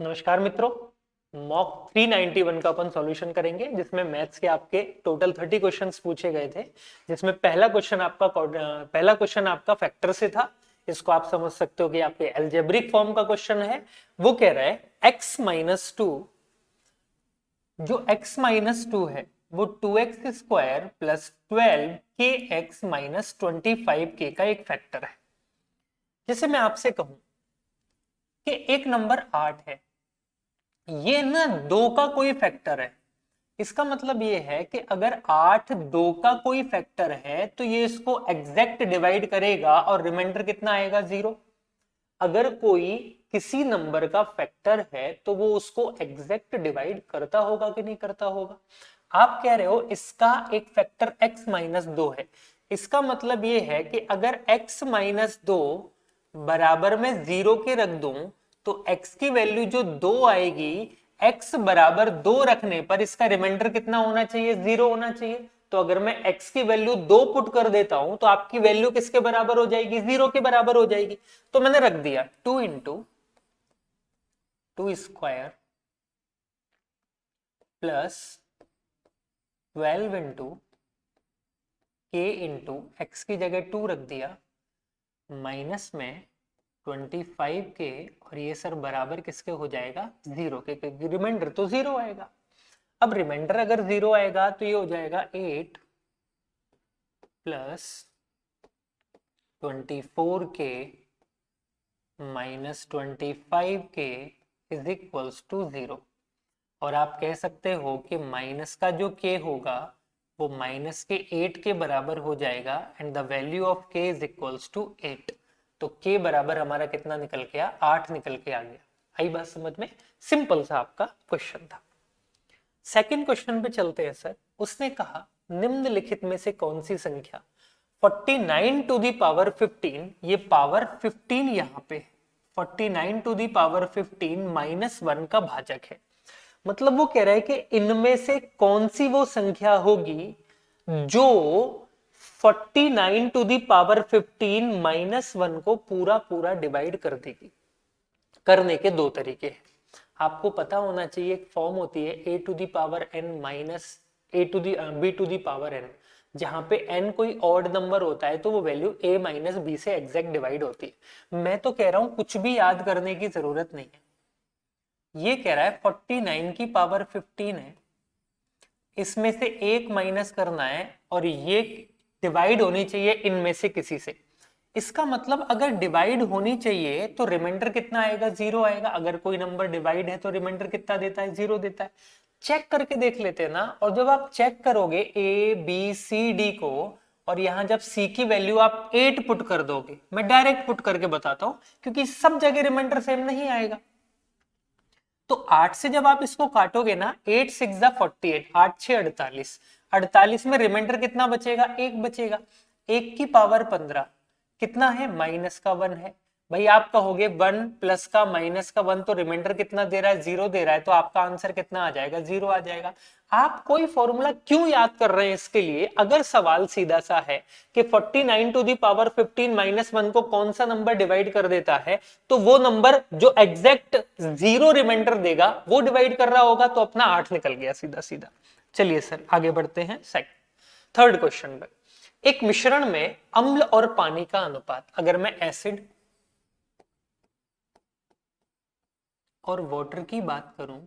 नमस्कार मित्रों। मॉक 391 का अपन सॉल्यूशन करेंगे जिसमें मैथ्स के आपके टोटल 30 क्वेश्चंस पूछे गए थे। जिसमें पहला क्वेश्चन आपका फैक्टर से था। इसको आप समझ सकते हो कि आपके एल्जेब्रिक फॉर्म का क्वेश्चन है। वो कह रहा है x-2, जो x-2 है वो 2x² plus 12kx minus 25k का एक फैक्टर है। जैसे मैं आपसे कहूं कि एक नंबर 8 है, ये ना 2 का कोई फैक्टर है। इसका मतलब ये है कि अगर 8 2 का कोई फैक्टर है तो ये इसको एग्जैक्ट डिवाइड करेगा और रिमाइंडर कितना आएगा 0। अगर कोई किसी नंबर का फैक्टर है तो वो उसको एग्जैक्ट डिवाइड करता होगा कि नहीं करता होगा। आप कह रहे हो इसका एक फैक्टर x-2 है। इसका मतलब ये है कि अगर x-2 बराबर में 0 के रख दूं तो x की वैल्यू जो 2 आएगी, x बराबर 2 रखने पर इसका रिमाइंडर कितना होना चाहिए, 0 होना चाहिए। तो अगर मैं x की वैल्यू 2 पुट कर देता हूं तो आपकी वैल्यू किसके बराबर हो जाएगी, 0 के बराबर हो जाएगी। तो मैंने रख दिया 2 into 2² plus 12 into k into x की जगह 2 रख दिया, माइनस में 25k, और ये सर बराबर किसके हो जाएगा, 0 के, क्योंकि रिमाइंडर तो 0 आएगा। अब रिमाइंडर अगर 0 आएगा तो ये हो जाएगा 8 plus 24k minus 25k is equals to 0। और आप कह सकते हो कि माइनस का जो k होगा वो माइनस के 8 के बराबर हो जाएगा and the value of k is equals to 8। तो k बराबर हमारा कितना निकल के आया, 8 निकल के आ गया। आई बात समझ में? सिंपल सा आपका क्वेश्चन था। सेकंड क्वेश्चन पे चलते हैं सर। उसने कहा निम्नलिखित में से कौन सी संख्या 49 टू दी पावर 15, ये पावर 15 यहाँ पे 49 टू दी पावर 15 माइनस 1 का भाजक है। मतलब वो कह रहा है कि इनमें से कौन सी वो संख्या होगी जो 49 टू दी पावर 15 माइनस 1 को पूरा पूरा डिवाइड कर देगी। करने के दो तरीके हैं। आपको पता होना चाहिए, एक फॉर्म होती है a to the power n minus a to the b to the power n, जहां पे n कोई ऑड नंबर होता है तो वो वैल्यू a माइनस b से एग्जैक्ट डिवाइड होती है। मैं तो कह रहा हूं कुछ भी याद करने की जरूरत नहीं है। ये कह रहा है 49 की पावर 15 है, इसमें से एक माइनस करना है और ये डिवाइड होनी चाहिए इनमें से किसी से। इसका मतलब अगर डिवाइड होनी चाहिए तो रिमाइंडर कितना आएगा, 0 आएगा। अगर कोई नंबर डिवाइड है तो रिमाइंडर कितना देता है, 0 देता है। चेक करके देख लेते हैं ना। और जब आप चेक करोगे ए बी सी डी को, और यहां जब सी की वैल्यू आप 8 पुट कर दोगे, मैं डायरेक्ट पुट करके बताता हूं क्योंकि सब जगह रिमाइंडर सेम नहीं आएगा। तो 8 से जब आप इसको काटोगे ना, 8 6 48, 8 6 48, 48 में रिमाइंडर कितना बचेगा, एक बचेगा। एक की पावर 15 कितना है, माइनस का 1 है। भाई आप कहोगे 1 प्लस का माइनस का 1 तो रिमाइंडर कितना दे रहा है, 0 दे रहा है, तो आपका आंसर कितना आ जाएगा, 0 आ जाएगा। आप कोई फॉर्मूला क्यों याद कर रहे हैं इसके लिए? अगर सवाल सीधा सा है कि 49 टू दी पावर 15 माइनस 1 को कौन सा नंबर डिवाइड कर देता है, तो वो नंबर जो एग्जैक्ट 0 रिमाइंडर देगा वो डिवाइड कर रहा होगा, तो अपना 8 निकल गया सीधा सीधा। चलिए सर आगे बढ़ते हैं थर्ड क्वेश्चन में। एक मिश्रण में अम्ल और पानी का अनुपात, अगर मैं एसिड और वाटर की बात करूं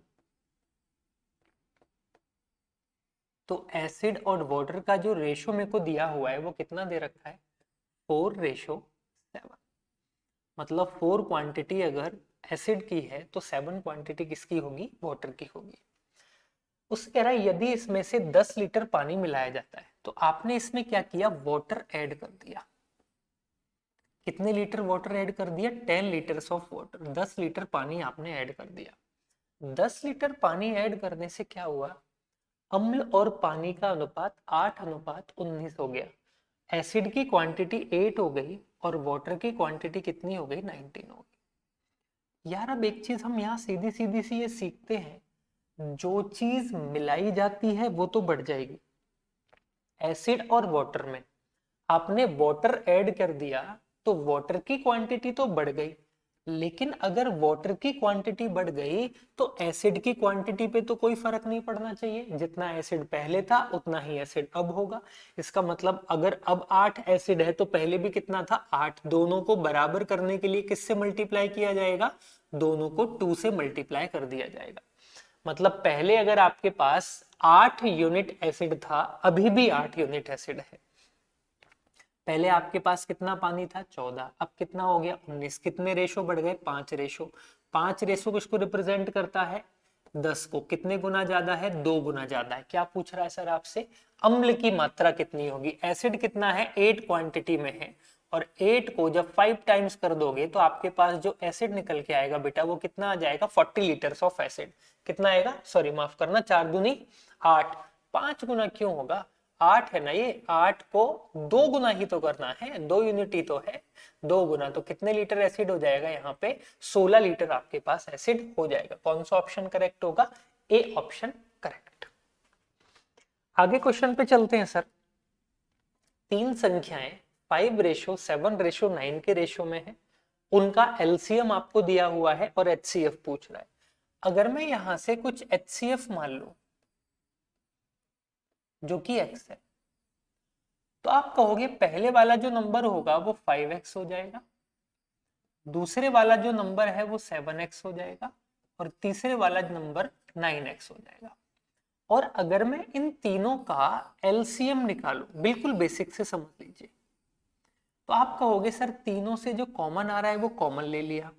तो एसिड और वाटर का जो रेशो मेरे को दिया हुआ है वो कितना दे रखा है, 4:7। मतलब 4 क्वांटिटी अगर एसिड की है तो 7 क्वांटिटी किसकी होगी, वाटर की होगी। उस कह रहा है यदि इसमें से 10 लीटर पानी मिलाया जाता है तो आपने इसमें क्या किया, वाटर ऐड कर दिया। कितने लीटर वाटर ऐड कर दिया, 10 लीटर्स ऑफ वाटर, 10 लीटर पानी आपने ऐड कर दिया। 10 लीटर पानी ऐड करने से क्या हुआ, अम्ल और पानी का अनुपात 8:19 हो गया। एसिड की क्वांटिटी 8 हो गई और वाटर की क्वांटिटी कितनी हो गई, 19 हो गई। यार अब एक चीज हम यहाँ सीधी सीधी सी ये सीखते हैं, जो चीज मिलाई जाती है वो तो बढ़ जाएगी। एसिड और वाटर में आपने वाटर ऐड कर दिया तो वाटर की क्वांटिटी तो बढ़ गई, लेकिन अगर वाटर की क्वांटिटी बढ़ गई तो एसिड की क्वांटिटी पे तो कोई फर्क नहीं पड़ना चाहिए, जितना एसिड पहले था उतना ही एसिड अब होगा। इसका मतलब अगर अब 8 एसिड है तो पहले भी कितना था 8, दोनों को बराबर करने के लिए किससे मल्टीप्लाई किया जाएगा, दोनों को 2 से मल्टीप्लाई कर दिया जाएगा। मतलब पहले अगर आपके पास 8 यूनिट एसिड था, अभी भी 8 यूनिट एसिड है। पहले आपके पास कितना पानी था 14, अब कितना हो गया 19, कितने रेशो बढ़ गए 5 रेशो। 5 रेशो किसको रिप्रेजेंट करता है 10 को, कितने गुना ज्यादा है 2 गुना ज्यादा है। क्या पूछ रहा है सर आपसे, अम्ल की मात्रा कितनी होगी, एसिड कितना है 8 क्वांटिटी में है, और 8 को जब 5 टाइम्स कर दोगे तो आपके पास जो एसिड निकल के आएगा बेटा वो कितना आ जाएगा 40 लीटर्स ऑफ एसिड। कितना आएगा, सॉरी माफ करना, 4 दूनी 8, 5 गुना क्यों होगा, 8 है ना ये, 8 को 2 गुना ही तो करना है, 2 यूनिट ही तो है, 2 गुना तो कितने लीटर एसिड हो जाएगा यहाँ पे 16 लीटर आपके पास एसिड हो जाएगा। कौन सा ऑप्शन करेक्ट होगा, ए ऑप्शन करेक्ट। आगे क्वेश्चन पे चलते हैं सर। तीन संख्याएं 5:7:9 के रेशो में है, उनका एलसीएम आपको दिया हुआ है और एचसीएफ पूछ रहा है। अगर मैं यहां से कुछ एचसीएफ मान लूं जो कि x है, तो आप कहोगे पहले वाला जो नंबर होगा वो 5x हो जाएगा, दूसरे वाला जो नंबर है वो 7x हो जाएगा, और तीसरे वाला नंबर 9x हो जाएगा। और अगर मैं इन तीनों का एलसीएम निकालूं, बिल्कुल बेसिक से समझ लीजिए, तो आप कहोगे सर तीनों से जो कॉमन आ रहा है वो कॉमन ले लिया,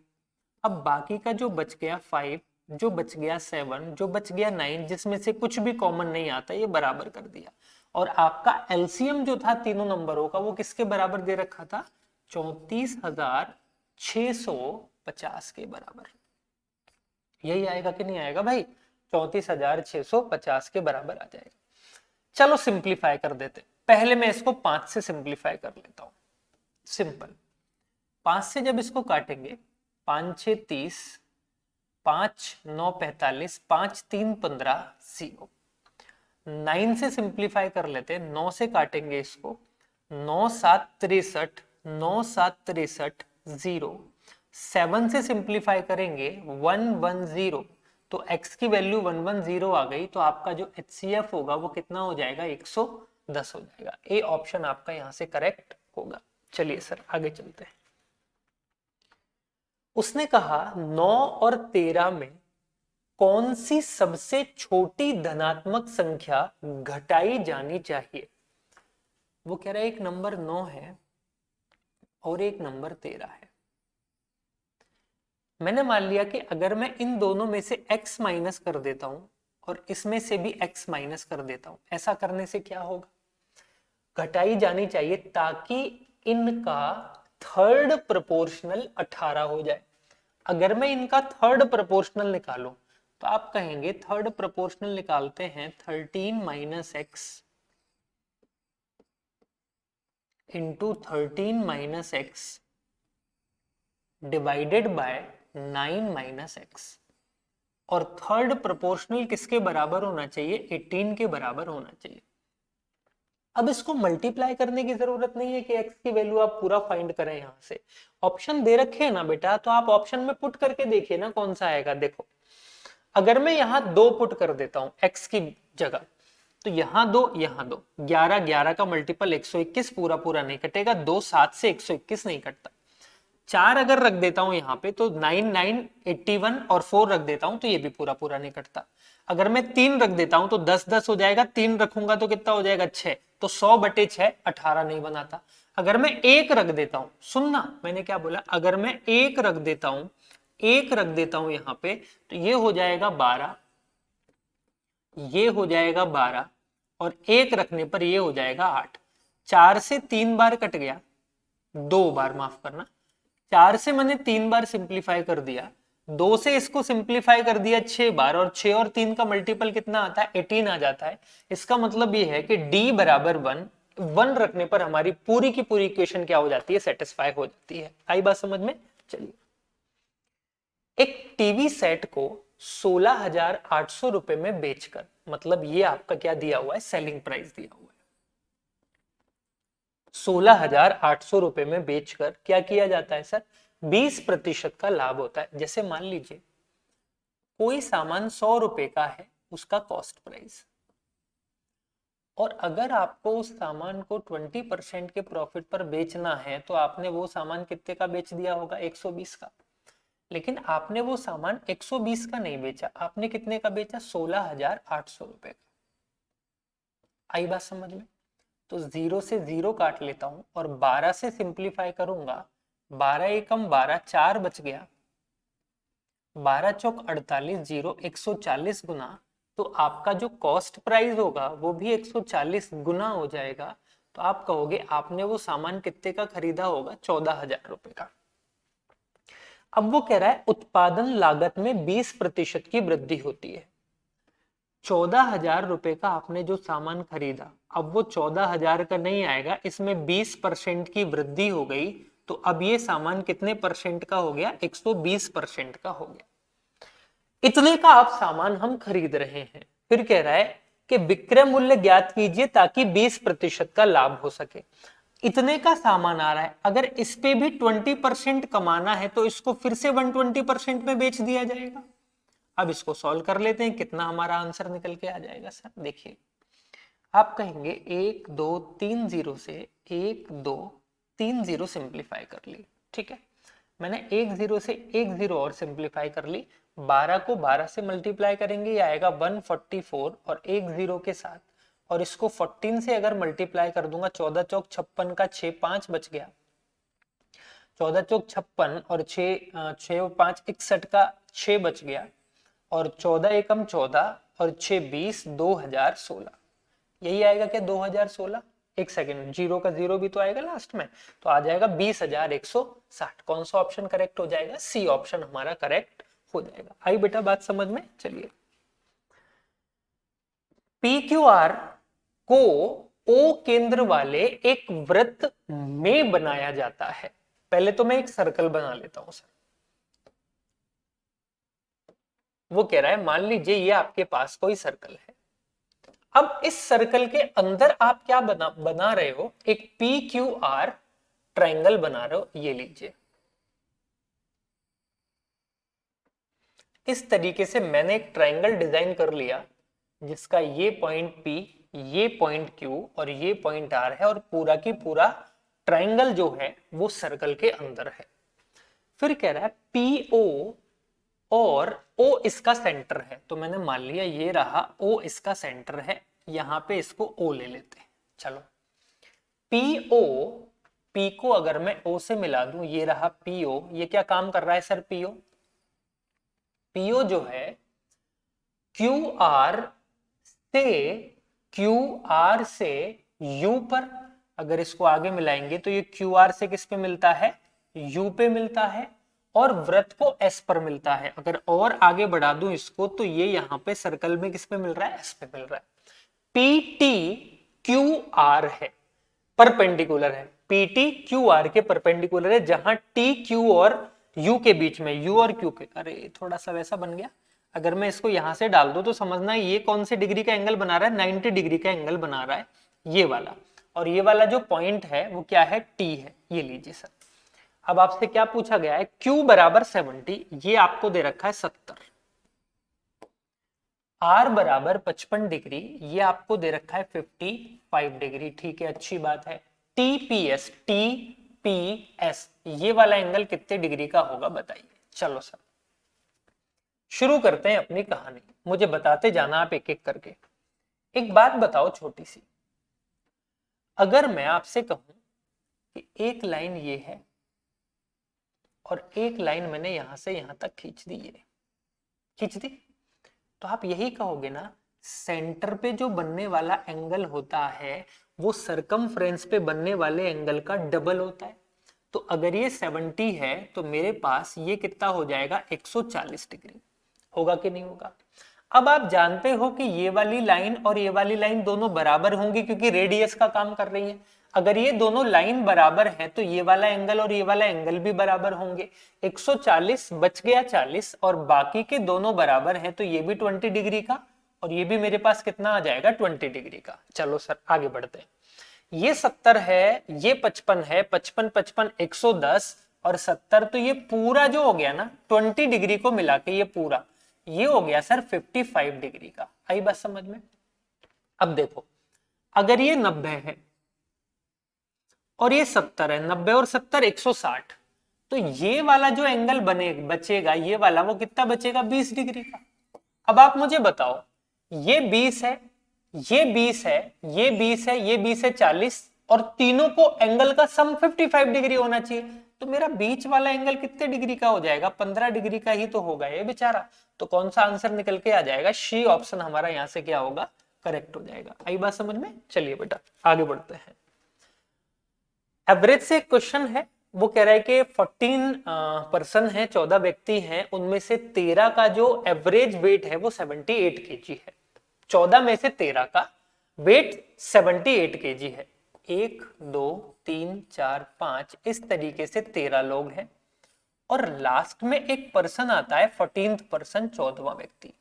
अब बाकी का जो बच गया 5, जो बच गया 7, जो बच गया 9, जिसमें से कुछ भी कॉमन नहीं आता ये बराबर कर दिया, और आपका एलसीएम जो था तीनों नंबरों का वो किसके बराबर दे रखा था 34,650 के बराबर। यही आएगा कि नहीं आएगा भाई, 34,650 के बराबर आ जाएगा। चलो सिंप्लीफाई कर देते, पहले मैं इसको 5 से सिंप्लीफाई कर लेता हूं। सिंपल, 5 से जब इसको काटेंगे 5 6 30, 5 9 45, 5 3 15, 0। 9 से सिंप्लीफाई कर लेते हैं, 9 से काटेंगे इसको, 9 7 63, 9 7 63, 0। 7 से सिंप्लीफाई करेंगे 110, तो x की वैल्यू 110 आ गई, तो आपका जो HCF होगा वो कितना हो जाएगा 110 हो जाएगा। ए ऑप्शन आपका यहां से करेक्ट होगा। चलिए सर आगे चलते हैं। उसने कहा 9 और 13 में कौन सी सबसे छोटी धनात्मक संख्या घटाई जानी चाहिए। वो कह रहा है एक नंबर 9 है और एक नंबर 13 है। मैंने मान लिया कि अगर मैं इन दोनों में से x माइनस कर देता हूं और इसमें से भी x माइनस कर देता हूं, ऐसा करने से क्या होगा, घटाई जानी चाहिए ताकि इनका थर्ड प्रोपोर्शनल 18 हो जाए। अगर मैं इनका थर्ड प्रोपोर्शनल निकालूं तो आप कहेंगे थर्ड प्रोपोर्शनल निकालते हैं 13 minus x into 13 minus x divided by 9 minus x, और थर्ड प्रोपोर्शनल किसके बराबर होना चाहिए 18 के बराबर होना चाहिए। अब इसको मल्टीप्लाई करने की जरूरत नहीं है कि x की वैल्यू आप पूरा फाइंड करें, यहां से ऑप्शन दे रखे हैं ना बेटा, तो आप ऑप्शन में पुट करके देखिए ना कौन सा आएगा। देखो अगर मैं यहाँ 2 पुट कर देता हूं x की जगह, तो यहाँ 2 यहाँ 2, 11 11 का मल्टीपल 121, पूरा पूरा नहीं कटेगा, 2 7 से 121 नहीं कटता। 4 अगर रख देता हूं यहाँ पे तो 9 9 81, और 4 रख देता हूं तो ये भी पूरा पूरा नहीं कटता। अगर मैं 3 रख देता हूं तो 10 10 हो जाएगा, 3 रखूंगा तो कितना हो जाएगा 6, तो 100/6 18 नहीं बनाता। अगर मैं 1 रख देता हूं, सुनना मैंने क्या बोला, अगर मैं 1 रख देता हूं, 1 रख देता हूं यहाँ पे, तो ये हो जाएगा 12, ये हो जाएगा 12, और 1 रखने पर ये हो जाएगा 8। 4 से 3 बार कट गया, 2 बार माफ करना, 4 से मैंने 3 बार सिंप्लीफाई कर दिया, 2 से इसको सिंप्लीफाई कर दिया 6 बार, और 6 और 3 का मल्टीपल कितना आता है 18 आ जाता है। इसका मतलब ये है कि d बराबर 1 रखने पर हमारी पूरी की पूरी इक्वेशन क्या हो जाती है, सेटिस्फाई हो जाती है। आई बात समझ में। चलिए, एक टीवी सेट को 16,800 रुपए में बेचकर, मतलब ये आपका क्या दिया हुआ है, सेलिंग प्राइस दिया हुआ है, 16,800 रुपए में बेचकर क्या किया जाता है सर, 20% का लाभ होता है। जैसे मान लीजिए कोई सामान 100 रुपए का है, उसका कॉस्ट प्राइस, और अगर आपको उस सामान को 20% के प्रॉफिट पर बेचना है तो आपने वो सामान कितने का बेच दिया होगा, 120 का। लेकिन आपने वो सामान 120 का नहीं बेचा, आपने कितने का बेचा, 16,800 रुपए का। आई बात समझ में? तो 0 से 0 काट लेता हूं और 12 से सिंप्लीफाई करूंगा। 12 एकम 12, 4 बच गया। 12 चौक 48, 0 140 गुना, तो आपका जो कॉस्ट प्राइस होगा वो भी 140 गुना हो जाएगा। तो आप कहोगे आपने वो सामान कितने का खरीदा होगा, 14,000 रुपए का। अब वो कह रहा है उत्पादन लागत में 20% की वृद्धि होती है। 14,000 रुपए का आपने जो सामान खरीदा, अब वो 14,000 का नहीं आएगा, इसमें 20% की वृद्धि हो गई, तो अब ये सामान कितने परसेंट का हो गया, 120% का हो गया। इतने का आप सामान हम खरीद रहे हैं। फिर कह रहा है कि विक्रय मूल्य ज्ञात कीजिए ताकि 20% का लाभ हो सके। इतने का सामान आ रहा है, अगर इस पे भी 20% कमाना है तो इसको फिर से 120% में बेच दिया जाएगा। अब इसको सॉल्व कर लेते हैं, कितना हमारा आंसर निकल के आ जाएगा। सर देखिए, आप कहेंगे 1 2 3 0 से 1 2 3 0 सिंप्लीफाई कर ली, ठीक है। मैंने 1 0 से 1 0 और सिंप्लीफाई कर ली। 12 को 12 से मल्टीप्लाई करेंगे, ये आएगा 144 और 1 0 के साथ, और इसको 14 से अगर मल्टीप्लाई कर दूंगा, 14 चौक 56 का 6, 5 बच गया। 14 चौक 56 और 6 5 61 का 6 बच गया, और 14 एकम 14 और 6 20, 2016। यही आएगा क्या, 2016? एक सेकेंड, 0 का 0 भी तो आएगा लास्ट में, तो आ जाएगा 20,160। कौन सा ऑप्शन करेक्ट हो जाएगा, सी ऑप्शन हमारा करेक्ट हो जाएगा। आई बेटा बात समझ में? चलिए, PQR को O केंद्र वाले एक वृत्त में बनाया जाता है। पहले तो मैं एक सर्कल बना लेता हूं सर। वो कह रहा है मान लीजिए ये आपके पास कोई सर्कल है। अब इस सर्कल के अंदर आप क्या बना रहे हो, एक PQR ट्रायंगल बना रहे हो। ये लीजिए, इस तरीके से मैंने एक ट्रायंगल डिजाइन कर लिया, जिसका ये पॉइंट P, ये पॉइंट Q और ये पॉइंट R है, और पूरा की पूरा ट्रायंगल जो है वो सर्कल के अंदर है। फिर कह रहा है PO और O इसका सेंटर है, तो मैंने मान लिया ये रहा O इसका सेंटर है, यहां पे इसको O ले लेते हैं। चलो, PO, P को अगर मैं O से मिला दूं, ये रहा PO, ये क्या काम कर रहा है सर, PO जो है QR से U पर, अगर इसको आगे मिलाएंगे तो ये QR से किस पे मिलता है, U पे मिलता है, और वृत्त को S पर मिलता है। अगर और आगे बढ़ा दूं इसको, तो ये यहाँ पे सर्कल में किस पे मिल रहा है, S पे मिल रहा है। PTQR है, परपेंडिकुलर है, PTQR के परपेंडिकुलर है, जहां TQ और U के बीच में, U और Q के, अरे थोड़ा सा वैसा बन गया। अगर मैं इसको यहां से डाल दूं तो समझना ये कौन से डिग्री का एंगल बना रहा है, 90 डिग्री का एंगल बना रहा है, ये वाला। और ये वाला जो पॉइंट है वो क्या है, T है। ये लीजिए सर, अब आपसे क्या पूछा गया है, Q बराबर 70, ये आपको दे रखा है 70। R बराबर 55 डिग्री, ये आपको दे रखा है 55 डिग्री, ठीक है, अच्छी बात है। TPS, ये वाला एंगल कितने डिग्री का होगा बताइए। चलो सर शुरू करते हैं अपनी कहानी, मुझे बताते जाना आप एक एक करके। एक बात बताओ छोटी सी, अगर मैं आपसे कहूं कि एक लाइन ये है और एक लाइन मैंने यहां से यहां तक खींच दी, ये खींच दी, तो आप यही कहोगे ना, सेंटर पे जो बनने वाला एंगल होता है वो सरकमफ्रेंस पे बनने वाले एंगल का डबल होता है। तो अगर ये 70 है तो मेरे पास ये कितना हो जाएगा, 140 डिग्री होगा कि नहीं होगा। अब आप जानते हो कि ये वाली लाइन और ये वाली लाइन दोनों बराबर होंगी क्योंकि रेडियस का काम कर रही है। अगर ये दोनों लाइन बराबर है तो ये वाला एंगल और ये वाला एंगल भी बराबर होंगे। 140 बच गया 40, और बाकी के दोनों बराबर हैं तो ये भी 20 डिग्री का और ये भी मेरे पास कितना आ जाएगा, 20 डिग्री का। चलो सर आगे बढ़ते हैं। ये 70 है, ये 55 है, 55 55 110, और 70, तो ये पूरा जो हो गया ना 20 डिग्री को मिला के ये पूरा ये हो गया सर 55 डिग्री का। आई बात समझ में? अब देखो, अगर ये 90 है और ये 70 है, 90 और 70 160, तो ये वाला जो एंगल बचेगा ये वाला, वो कितना बचेगा? 20 डिग्री का। अब आप मुझे बताओ, ये 20 है, ये 20 है, ये 20 है, ये 20 है 40, और तीनों को एंगल का सम 55 डिग्री होना चाहिए, तो मेरा बीच वाला एंगल कितने डिग्री का हो जाएगा? 15 डिग्री का ही तो होगा ये बेचारा। तो कौन सा आंसर निकल के आ जाएगा? सी ऑप्शन हमारा यहां से क्या होगा? करेक्ट हो जाएगा। आई बात समझ में? चलिए बेटा आगे बढ़ते हैं। एवरेज से क्वेश्चन है, वो कह रहा है कि 14 पर्सन है, 14 व्यक्ति हैं, उनमें से 13 का जो एवरेज वेट है वो 78 केजी है। 14 में से 13 का वेट 78 केजी है। 1 2 3 4 5 इस तरीके से 13 लोग हैं, और लास्ट में एक पर्सन आता है 14th पर्सन, 14वां व्यक्ति।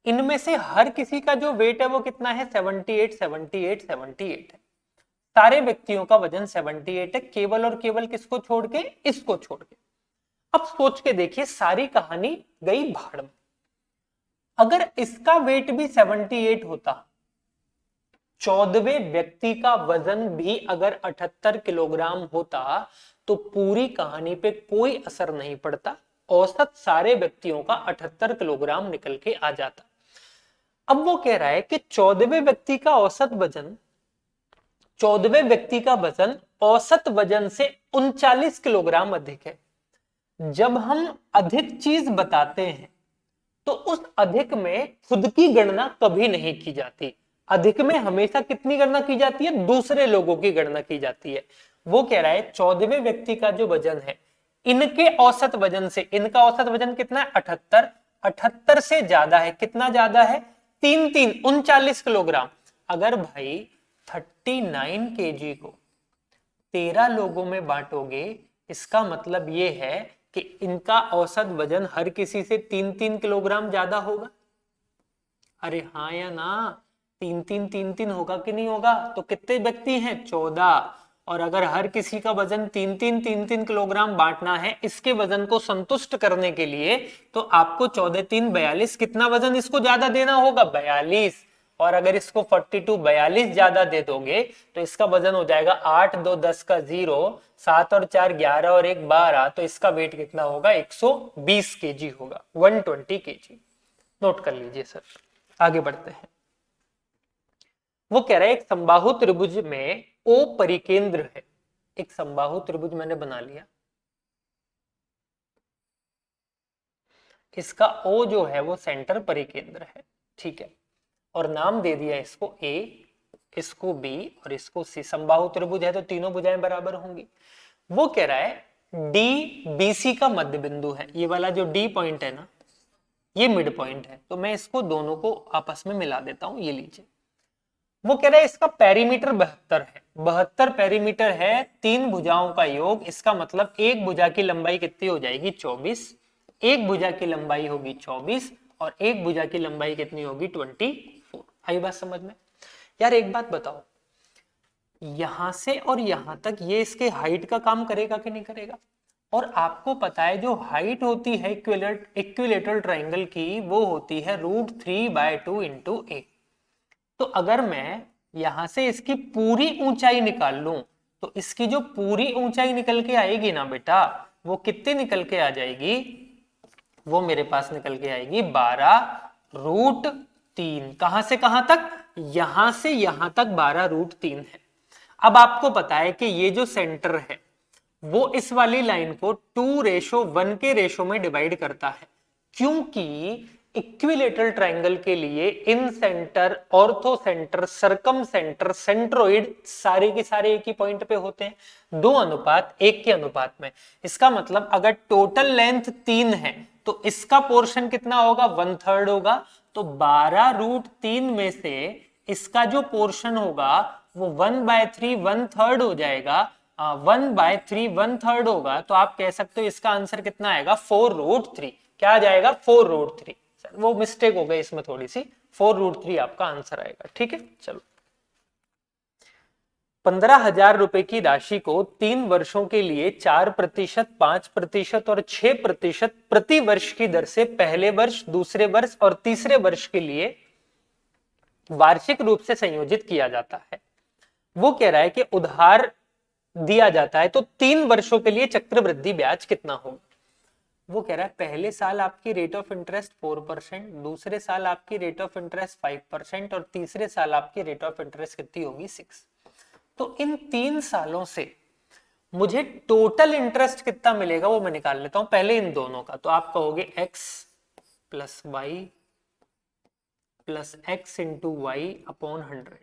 इनमें से हर किसी का जो वेट है वो कितना है? 78 78 78 है। सारे व्यक्तियों का वजन 78 है, केवल और केवल किसको छोड़ के? इसको छोड़ के। अब सोच के देखिए, सारी कहानी गई भाड़ में। अगर इसका वेट भी 78 होता, 14वें व्यक्ति का वजन भी अगर 78 किलोग्राम होता, तो पूरी कहानी पे कोई असर नहीं पड़ता, औसत सारे व्यक्तियों का 78 किलोग्राम निकल के आ जाता। अब वो कह रहा है कि 14वें व्यक्ति का औसत वजन, 14वें व्यक्ति का वजन औसत वजन से 39 किलोग्राम अधिक है। जब हम अधिक चीज बताते हैं तो उस अधिक में खुद की गणना कभी नहीं की जाती। अधिक में हमेशा कितनी गणना की जाती है? दूसरे लोगों की गणना की जाती है। वो कह रहा है 14वें व्यक्ति का जो वजन है, इनके औसत वजन से, इनका औसत वजन कितना है? 78, 78 से ज्यादा है। कितना ज्यादा है? 39 किलोग्राम। अगर भाई 39 केजी को 13 लोगों में बांटोगे, इसका मतलब ये है कि इनका औसत वजन हर किसी से 3 किलोग्राम ज्यादा होगा। अरे हाँ या ना? 3 होगा कि नहीं होगा? तो कितने व्यक्ति हैं? 14। और अगर हर किसी का वजन 3 किलोग्राम बांटना है इसके वजन को संतुष्ट करने के लिए, तो आपको 14 3 42, कितना वजन इसको ज्यादा देना होगा? 42। और अगर इसको 42 42 ज्यादा दे दोगे तो इसका वजन हो जाएगा 8 2 10 का 0, 7 और 4 11 और 1 12, तो इसका वेट कितना होगा? 120 केजी होगा, 120 केजी। नोट कर लीजिए सर। आगे बढ़ते हैं। वो कह रहा है एक समबाहु त्रिभुज में ओ परिकेंद्र है। एक समबाहु त्रिभुज मैंने बना लिया, इसका ओ जो है वो सेंटर परिकेंद्र है, ठीक है, और नाम दे दिया इसको ए, इसको बी और इसको सी। समबाहु त्रिभुज है तो तीनों भुजाएं बराबर होंगी। वो कह रहा है डी बी सी का मध्य बिंदु है। ये वाला जो डी पॉइंट है ना, ये मिड पॉइंट है, तो मैं इसको दोनों को आपस में मिला देता हूं, ये लीजिए। वो कह रहा है इसका पेरीमीटर 72 है। 72 पेरीमीटर है, 3 भुजाओं का योग। इसका मतलब एक भुजा की लंबाई कितनी हो जाएगी? 24। एक भुजा की लंबाई होगी 24 और एक भुजा की लंबाई कितनी होगी? 24। आई बात समझ में? यार एक बात बताओ, यहां से और यहां तक ये इसके हाइट का काम करेगा कि नहीं करेगा? और आपको पता है जो हाइट होती है इक्विलेटरल ट्राइंगल की, वो होती है √3/2 इंटू ए। तो अगर मैं यहां से इसकी पूरी ऊंचाई निकाल लूं, तो इसकी जो पूरी ऊंचाई निकल के आएगी ना बेटा, वो कितनी निकल के आ जाएगी? वो मेरे पास निकल के आएगी 12√3। कहां से कहां तक? यहां से यहां तक 12√3 है। अब आपको पता है कि ये जो सेंटर है वो इस वाली लाइन को 2:1 के रेशो में डिवाइड करता है, क्योंकि इक्विलेटरल ट्राइंगल के लिए incentre, orthocentre, circumcentre, centroid सारे के सारे एक ही पॉइंट पे होते हैं, 2:1 के अनुपात में। इसका मतलब अगर टोटल लेंथ 3 है तो इसका पोर्शन कितना होगा? 1/3 होगा। तो 12√3 में से इसका जो पोर्शन होगा वो 1/3 1/3 हो जाएगा। 1/3 1/3 होगा, तो आप कह सकते हो इसका आंसर कितना आएगा? 4√3। क्या आ जाएगा? 4√3। वो मिस्टेक हो गई इसमें थोड़ी सी, 4√3 आपका आंसर आएगा, ठीक है। चलो 15,000 रुपए की राशि को 3 वर्षों के लिए 4%, 5% और 6% प्रति वर्ष की दर से पहले वर्ष, दूसरे वर्ष और तीसरे वर्ष के लिए वार्षिक रूप से संयोजित किया जाता है। वो कह रहा है कि उधार दिया जाता है तो 3 वर्षों के लिए चक्रवृद्धि ब्याज कितना होगा। वो कह रहा है पहले साल आपकी रेट ऑफ इंटरेस्ट 4%, दूसरे साल आपकी रेट ऑफ इंटरेस्ट 5% और तीसरे साल आपकी रेट ऑफ इंटरेस्ट कितनी होगी 6। तो इन 3 सालों से मुझे टोटल इंटरेस्ट कितना मिलेगा वो मैं निकाल लेता हूं पहले इन दोनों का। तो आप कहोगे x plus y plus x into y upon 100।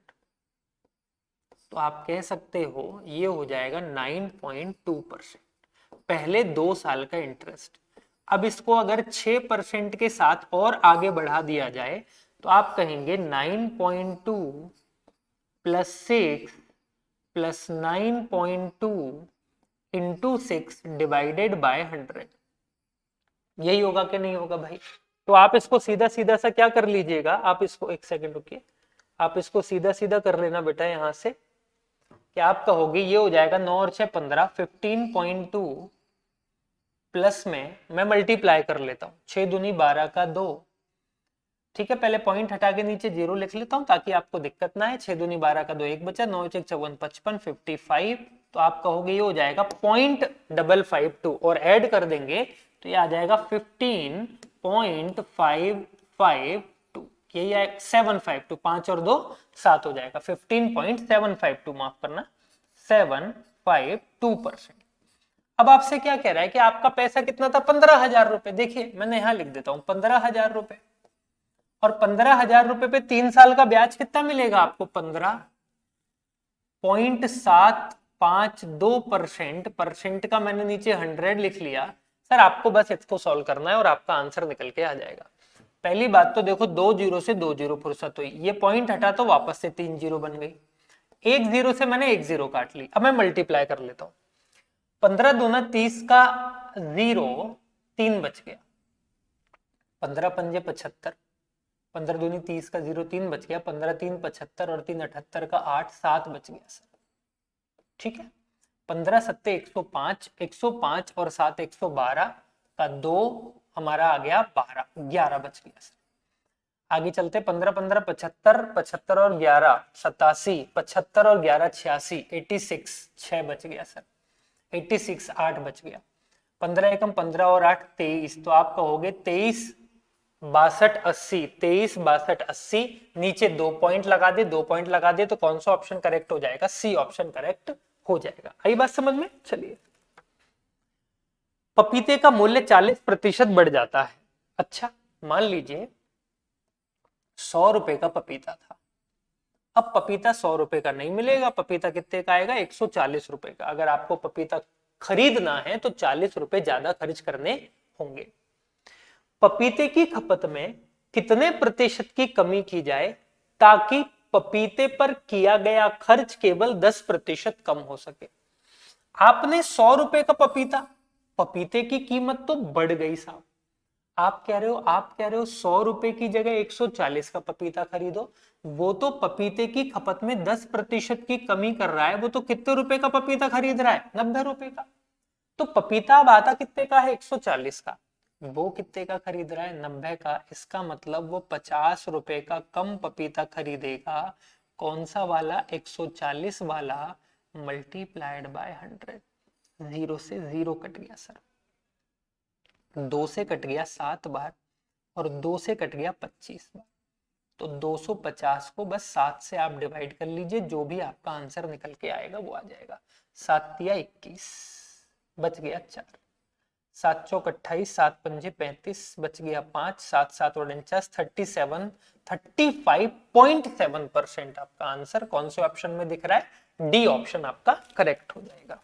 तो आप कह सकते हो ये हो जाएगा 9.2% पहले 2 साल का इंटरेस्ट। अब इसको अगर 6% के साथ और आगे बढ़ा दिया जाए तो आप कहेंगे 9.2 plus 6 plus 9.2 into 6 divided by 100। यही होगा कि नहीं होगा भाई? तो आप इसको सीधा सीधा सा क्या कर लीजिएगा, आप इसको एक सेकंड रुकिए, आप इसको सीधा सीधा कर लेना बेटा यहां से कि आप कहोगे ये हो जाएगा 9 और 6 15, 15.2 प्लस में मैं मल्टीप्लाई कर लेता हूं 6 दूनी 12 का 2। ठीक है, पहले पॉइंट हटा के नीचे 0 लिख लेता हूं ताकि आपको दिक्कत ना है। 6 दूनी 12 का 2 1 बचा, 9 1 54 55 55। तो आप कहोगे ये हो जाएगा 0.552 और ऐड कर देंगे तो ये आ जाएगा 15.552। यही है 752, 5 और 2 7 हो जाएगा 15.752, माफ करना 752%। अब आपसे क्या कह रहा है कि आपका पैसा कितना था 15,000 रुपए। देखिए मैंने यहां लिख देता हूं 15,000 रुपए, और 15,000 रुपए पे 3 साल का ब्याज कितना मिलेगा आपको 15.752%। परसेंट का मैंने नीचे 100 लिख लिया। सर आपको बस इसको सॉल्व करना है और आपका आंसर निकल के आ जाएगा। पहली बात तो देखो 2 जीरो से 2 जीरो फुर्सत हुई, ये पॉइंट हटा तो वापस से 3 जीरो बन गई, 1 जीरो से मैंने 1 जीरो काट ली। अब मैं मल्टीप्लाई कर लेता हूं 15 दूना 30 का 0 3 बच गया, 15 पंजे 75, 15 दूनी 30 का 0 3 बच गया, 15 3 75 और 3 78 का 8 7 बच गया सर। ठीक है, 15 सत्ते 105, 105 और 7 112 का 2 हमारा आ गया 12, 11 बच गया सर। आगे चलते 15 15 75, 75 और 11 87, 75 और 11 86, 86 6 बच गया सर, 86 8 बच गया, 15 एकम 15 और 8 23। तो आप कहोगे 23 62 80, 23 62 80। नीचे 2 पॉइंट लगा दे, 2 पॉइंट लगा दे तो कौन सा ऑप्शन करेक्ट हो जाएगा? सी ऑप्शन करेक्ट हो जाएगा। आई बात समझ में? चलिए, पपीते का मूल्य 40% बढ़ जाता है। अच्छा मान लीजिए 100 रुपए का पपीता था, अब पपीता 100 रुपए का नहीं मिलेगा, पपीता कितने का आएगा? 140 रुपए का। अगर आपको पपीता खरीदना है तो 40 रुपए ज्यादा खर्च करने होंगे। पपीते की खपत में कितने प्रतिशत की कमी की जाए ताकि पपीते पर किया गया खर्च केवल 10% कम हो सके? आपने 100 रुपए का पपीता, पपीते की कीमत तो बढ़ गई साहब। आप कह रहे हो 100 रुपए की जगह 140 का पपीता खरीदो। वो तो पपीते की खपत में 10% की कमी कर रहा है, वो तो कितने रुपए का पपीता खरीद रहा है? 90 रुपए का। तो पपीता अब आता कितने का है? 140 का। वो कितने का खरीद रहा है? 90 का। इसका मतलब वो 50 रुपए का कम पपीता खरीदेगा। कौन सा वाला? 140 वाला मल्टीप्लाइड बाय 100। 0 से 0 कट गया सर, 2 से कट गया 7 बार और 2 से कट गया 25 बार। तो 250 को बस 7 से आप डिवाइड कर लीजिए, जो भी आपका आंसर निकल के आएगा वो आ जाएगा। 7 या 21, बच गया 4, 7 चौक 28, 7 पंजे 35, बच गया 5, 7 7 और 49, 37, 35.7% आपका आंसर कौन से ऑप्शन में दिख रहा है? डी ऑप्शन आपका करेक्ट हो जाएगा।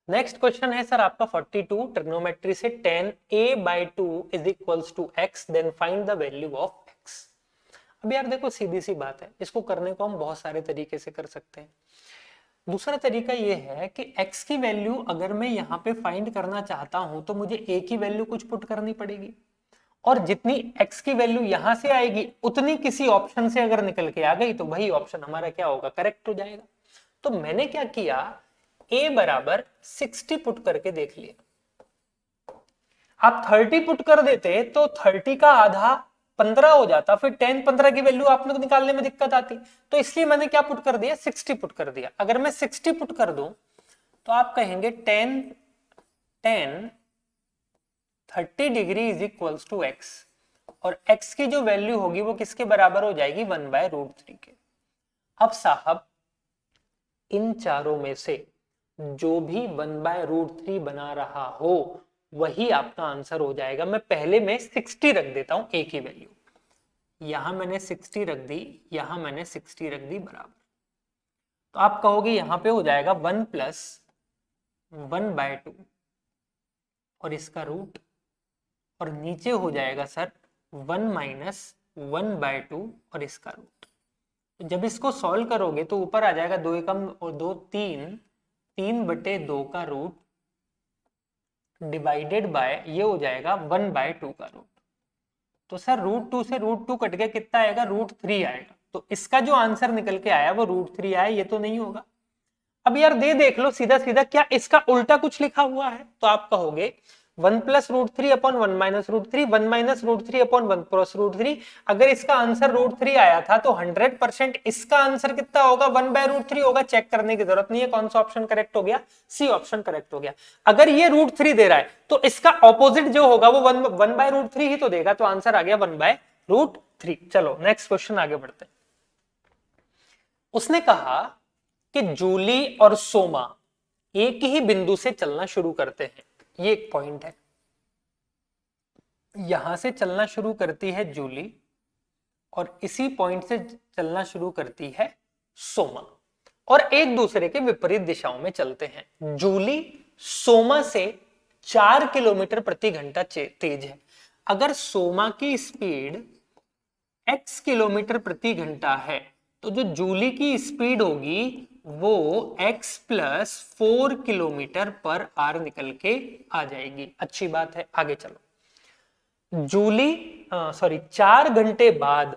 नेक्स्ट क्वेश्चन है सर आपका 42, ट्रिग्नोमेट्री से tan a/2 is equals to x, then find the value of x। अब यार देखो सीधी सी बात है, इसको करने को हम बहुत सारे तरीके से कर सकते हैं। दूसरा तरीका ये है कि x की वैल्यू अगर मैं यहाँ पे फाइंड करना चाहता हूं तो मुझे a की वैल्यू कुछ पुट करनी पड़ेगी, और जितनी x की वैल्यू यहां से आएगी उतनी किसी ऑप्शन से अगर निकल के आ गई तो वही ऑप्शन हमारा क्या होगा, करेक्ट हो जाएगा। तो मैंने क्या किया, a बराबर 60 पुट करके देख लिया। आप 30 पुट कर देते तो 30 का आधा 15 हो जाता, फिर 10 15 की वैल्यू आपने निकालने में दिक्कत आती। तो इसलिए मैंने क्या पुट कर दिया, 60 पुट कर दिया। अगर मैं 60 पुट कर दूं तो आप कहेंगे 10 30 degree is equals to x, और x की जो वैल्यू होगी वो किसके बराबर हो जाएगी, 1/√3 के। अब साहब इन चारों में से जो भी 1/√3 बना रहा हो वही आपका आंसर हो जाएगा। मैं पहले में 60 रख देता हूं a की वैल्यू, यहां मैंने 60 रख दी, यहां मैंने 60 रख दी बराबर। तो आप कहोगे यहां पे हो जाएगा 1 + 1/2 और इसका रूट, और नीचे हो जाएगा सर 1 - 1/2 और इसका रूट। तो जब इसको सॉल्व करोगे तो ऊपर आ जाएगा 2 एकम और 2 3, 3/2 का रूट डिवाइडेड बाय ये हो जाएगा 1/2 का रूट। तो सर √2 से √2 कट गया, कितना आएगा, √3 आएगा। तो इसका जो आंसर निकल के आया वो √3 आया, ये तो नहीं होगा। अब यार देख लो सीधा सीधा, क्या इसका उल्टा कुछ लिखा हुआ है? तो आप कहोगे 1 + √3 अपॉन 1 - √3, 1 - √3 अपॉन 1 + √3। अगर इसका आंसर √3 आया था तो 100% इसका आंसर कितना होगा, 1/√3 होगा। चेक करने की जरूरत नहीं है कौन सा ऑप्शन करेक्ट हो गया, सी ऑप्शन करेक्ट हो गया। अगर ये √3 दे रहा है तो इसका ऑपोजिट जो होगा वो 1/√3 ही तो देगा, तो आंसर आ गया 1/√3। चलो नेक्स्ट क्वेश्चन आगे बढ़ते हैं। उसने कहा कि जूली और सोमा एक ही बिंदु से चलना शुरू करते हैं, ये एक पॉइंट है। यहां से चलना शुरू करती है जूली और इसी पॉइंट से चलना शुरू करती है सोमा, और एक दूसरे के विपरीत दिशाओं में चलते हैं। जूली सोमा से 4 किलोमीटर प्रति घंटा तेज है। अगर सोमा की स्पीड x किलोमीटर प्रति घंटा है तो जो जूली की स्पीड होगी वो x + 4 किलोमीटर पर आवर निकल के आ जाएगी। अच्छी बात है, आगे चलो। जूली 4 घंटे बाद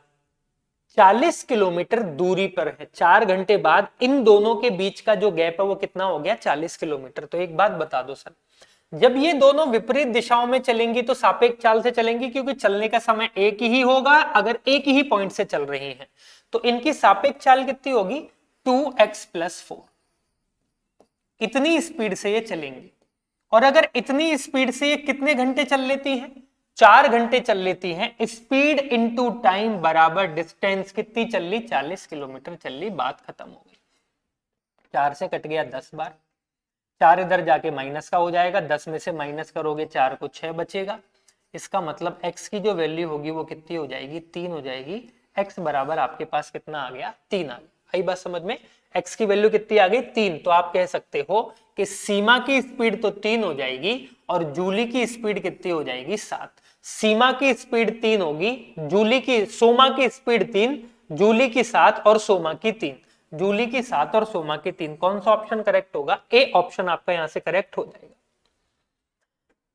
40 किलोमीटर दूरी पर है। 4 घंटे बाद इन दोनों के बीच का जो गैप है वो कितना हो गया, 40 किलोमीटर। तो एक बात बता दो सर, जब ये दोनों विपरीत दिशाओं में चलेंगी तो सापेक्ष चाल से चलेंगी, क्योंकि चलने का समय एक ही होगा अगर एक ही पॉइंट से चल रही हैं। तो इनकी सापेक्ष चाल कितनी होगी, 2x + 4। इतनी स्पीड से ये चलेंगी। और अगर इतनी स्पीड से ये कितने घंटे चल लेती हैं, 4 घंटे चल लेती हैं। स्पीड इनटू टाइम बराबर डिस्टेंस, कितनी चल ली, 40 किलोमीटर चल ली। बात खत्म हो गई। 4 से कट गया 10 बार, 4 इधर जाके माइनस का हो जाएगा, 10 में से माइनस करोगे 4 को 6 बचेगा। इसका मतलब x की जो वैल्यू होगी वो कितनी हो जाएगी, 3 हो जाएगी। x बराबर आपके पास कितना आ गया, 3 आ गया। आई बात समझ में, x की वैल्यू कितनी आ गई, 3। तो आप कह सकते हो कि सीमा की स्पीड तो 3 हो जाएगी और जूली की स्पीड कितनी हो जाएगी, 7। सीमा की स्पीड 3 होगी, सोमा की स्पीड 3, जूली की 7 और सोमा की 3। जूली की 7 और सोमा की 3। कौन सा ऑप्शन करेक्ट होगा, ए ऑप्शन आपका यहां से करेक्ट हो जाएगा।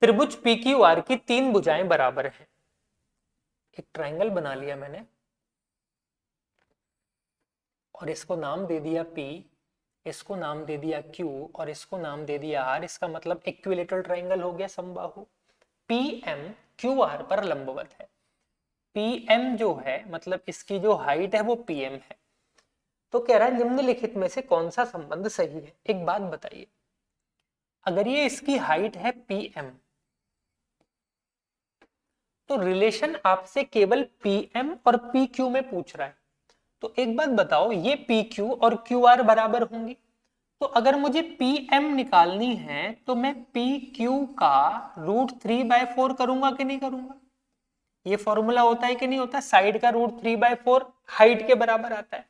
त्रिभुज PQR की 3 भुजाएं बराबर हैं। एक ट्रायंगल बना लिया मैंने और इसको नाम दे दिया P, इसको नाम दे दिया Q और इसको नाम दे दिया R। इसका मतलब इक्विलेटरल ट्रायंगल हो गया, समबाहु। PM QR पर लंबवत है। PM जो है मतलब इसकी जो हाइट है वो PM है। तो कह रहा है निम्नलिखित में से कौन सा संबंध सही है। एक बात बताइए, अगर ये इसकी हाइट है PM तो रिलेशन आपसे केवल PM और PQ में पूछ रहा है। तो एक बात बताओ, ये PQ और QR बराबर होंगी। तो अगर मुझे PM निकालनी है तो मैं PQ का √3/4 करूंगा कि नहीं करूंगा। ये फॉर्मूला होता है कि नहीं होता, साइड का √3/4 हाइट के बराबर आता है।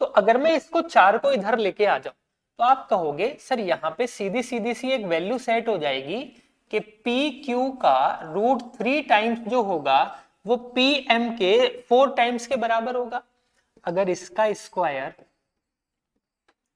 तो अगर मैं इसको 4 को इधर लेके आ जाऊं तो आप कहोगे सर यहाँ पे सीधी सीधी सी एक वैल्यू सेट हो जाएगी कि PQ का √3 टाइम्स जो होगा वो PM के 4 टाइम्स के बराबर होगा। अगर इसका स्क्वायर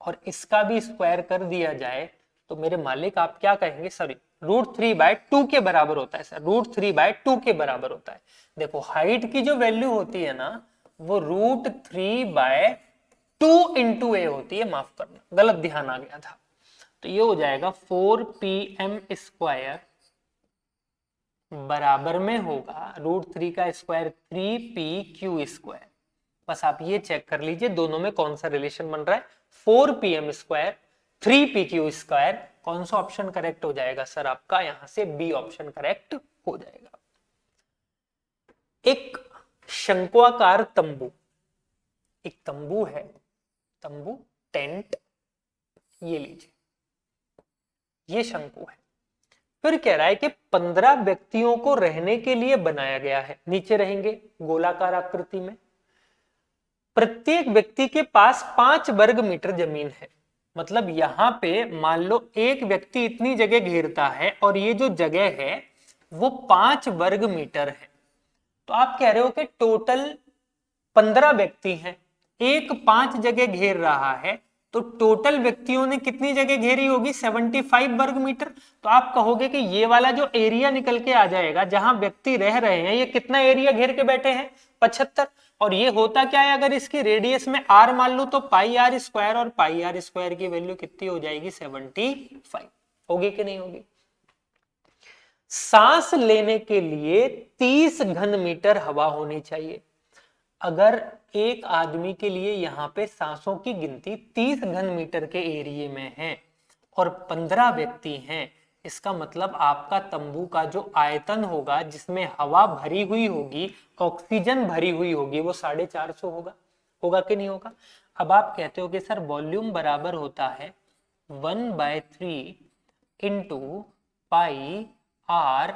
और इसका भी स्क्वायर कर दिया जाए तो मेरे मालिक आप क्या कहेंगे, सॉरी √3/2 के बराबर होता है सर, √3/2 के बराबर होता है। देखो हाइट की जो वैल्यू होती है ना वो √3/2 इंटू ए होती है, माफ करना गलत ध्यान आ गया था। तो ये हो जाएगा 4pm² बराबर में होगा √3 का स्क्वायर 3pq²। बस आप ये चेक कर लीजिए दोनों में कौन सा रिलेशन बन रहा है, 4pm² 3pq², कौन सा ऑप्शन करेक्ट हो जाएगा सर आपका, यहां से बी ऑप्शन करेक्ट हो जाएगा। एक शंक्वाकार तंबू, एक तंबू है, तंबू टेंट, ये लीजिए ये शंकु है। फिर कह रहा है कि 15 व्यक्तियों को रहने के लिए बनाया गया है, नीचे रहेंगे गोलाकार आकृति में, प्रत्येक व्यक्ति के पास 5 वर्ग मीटर जमीन है। मतलब यहां पे मान लो एक व्यक्ति इतनी जगह घेरता है और ये जो जगह है वो 5 वर्ग मीटर है। तो आप कह रहे हो कि टोटल 15 व्यक्ति हैं, एक 5 जगह घेर रहा है, तो टोटल व्यक्तियों ने कितनी जगह घेरी होगी, 75 वर्ग मीटर। तो आप कहोगे कि ये वाला जो एरिया निकल के आ जाएगा जहां व्यक्ति रह रहे हैं, ये कितना एरिया घेर के बैठे हैं, 75। और ये होता क्या है, अगर इसकी रेडियस में r मान लू तो πr², और πr² की वैल्यू कितनी हो जाएगी, 75 होगी कि नहीं होगी। सांस लेने के लिए 30 घन मीटर हवा होनी चाहिए। अगर एक आदमी के लिए यहाँ पे सांसों की गिनती 30 घन मीटर के एरिया में है और 15 व्यक्ति हैं, इसका मतलब आपका तंबू का जो आयतन होगा जिसमें हवा भरी हुई होगी, ऑक्सीजन भरी हुई होगी, वो 450 होगा, होगा कि नहीं होगा। अब आप कहते हो कि सर वॉल्यूम बराबर होता है 1/3 इंटू πr²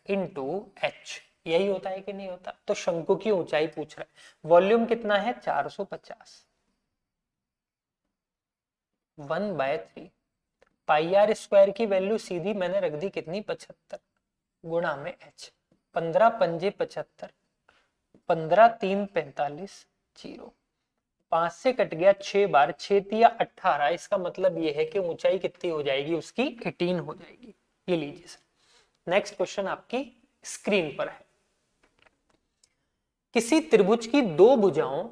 इंटू h, यही होता है कि नहीं होता। तो शंकु की ऊंचाई पूछ रहा है, वॉल्यूम कितना है 450, 1/3 πr² की वैल्यू सीधी मैंने रख दी कितनी, 75 गुणा में h, 15 पंजे 75, 15 3 45, 0, 5 से कट गया 6 बार, 6 तिया 18, इसका मतलब ये है कि ऊंचाई कितनी हो जाएगी उसकी, 18 हो जाएगी। ये लीजिए सर, नेक्स्ट क्वेश्चन आपकी स्क्रीन पर है। किसी त्रिभुज की 2 भुजाओं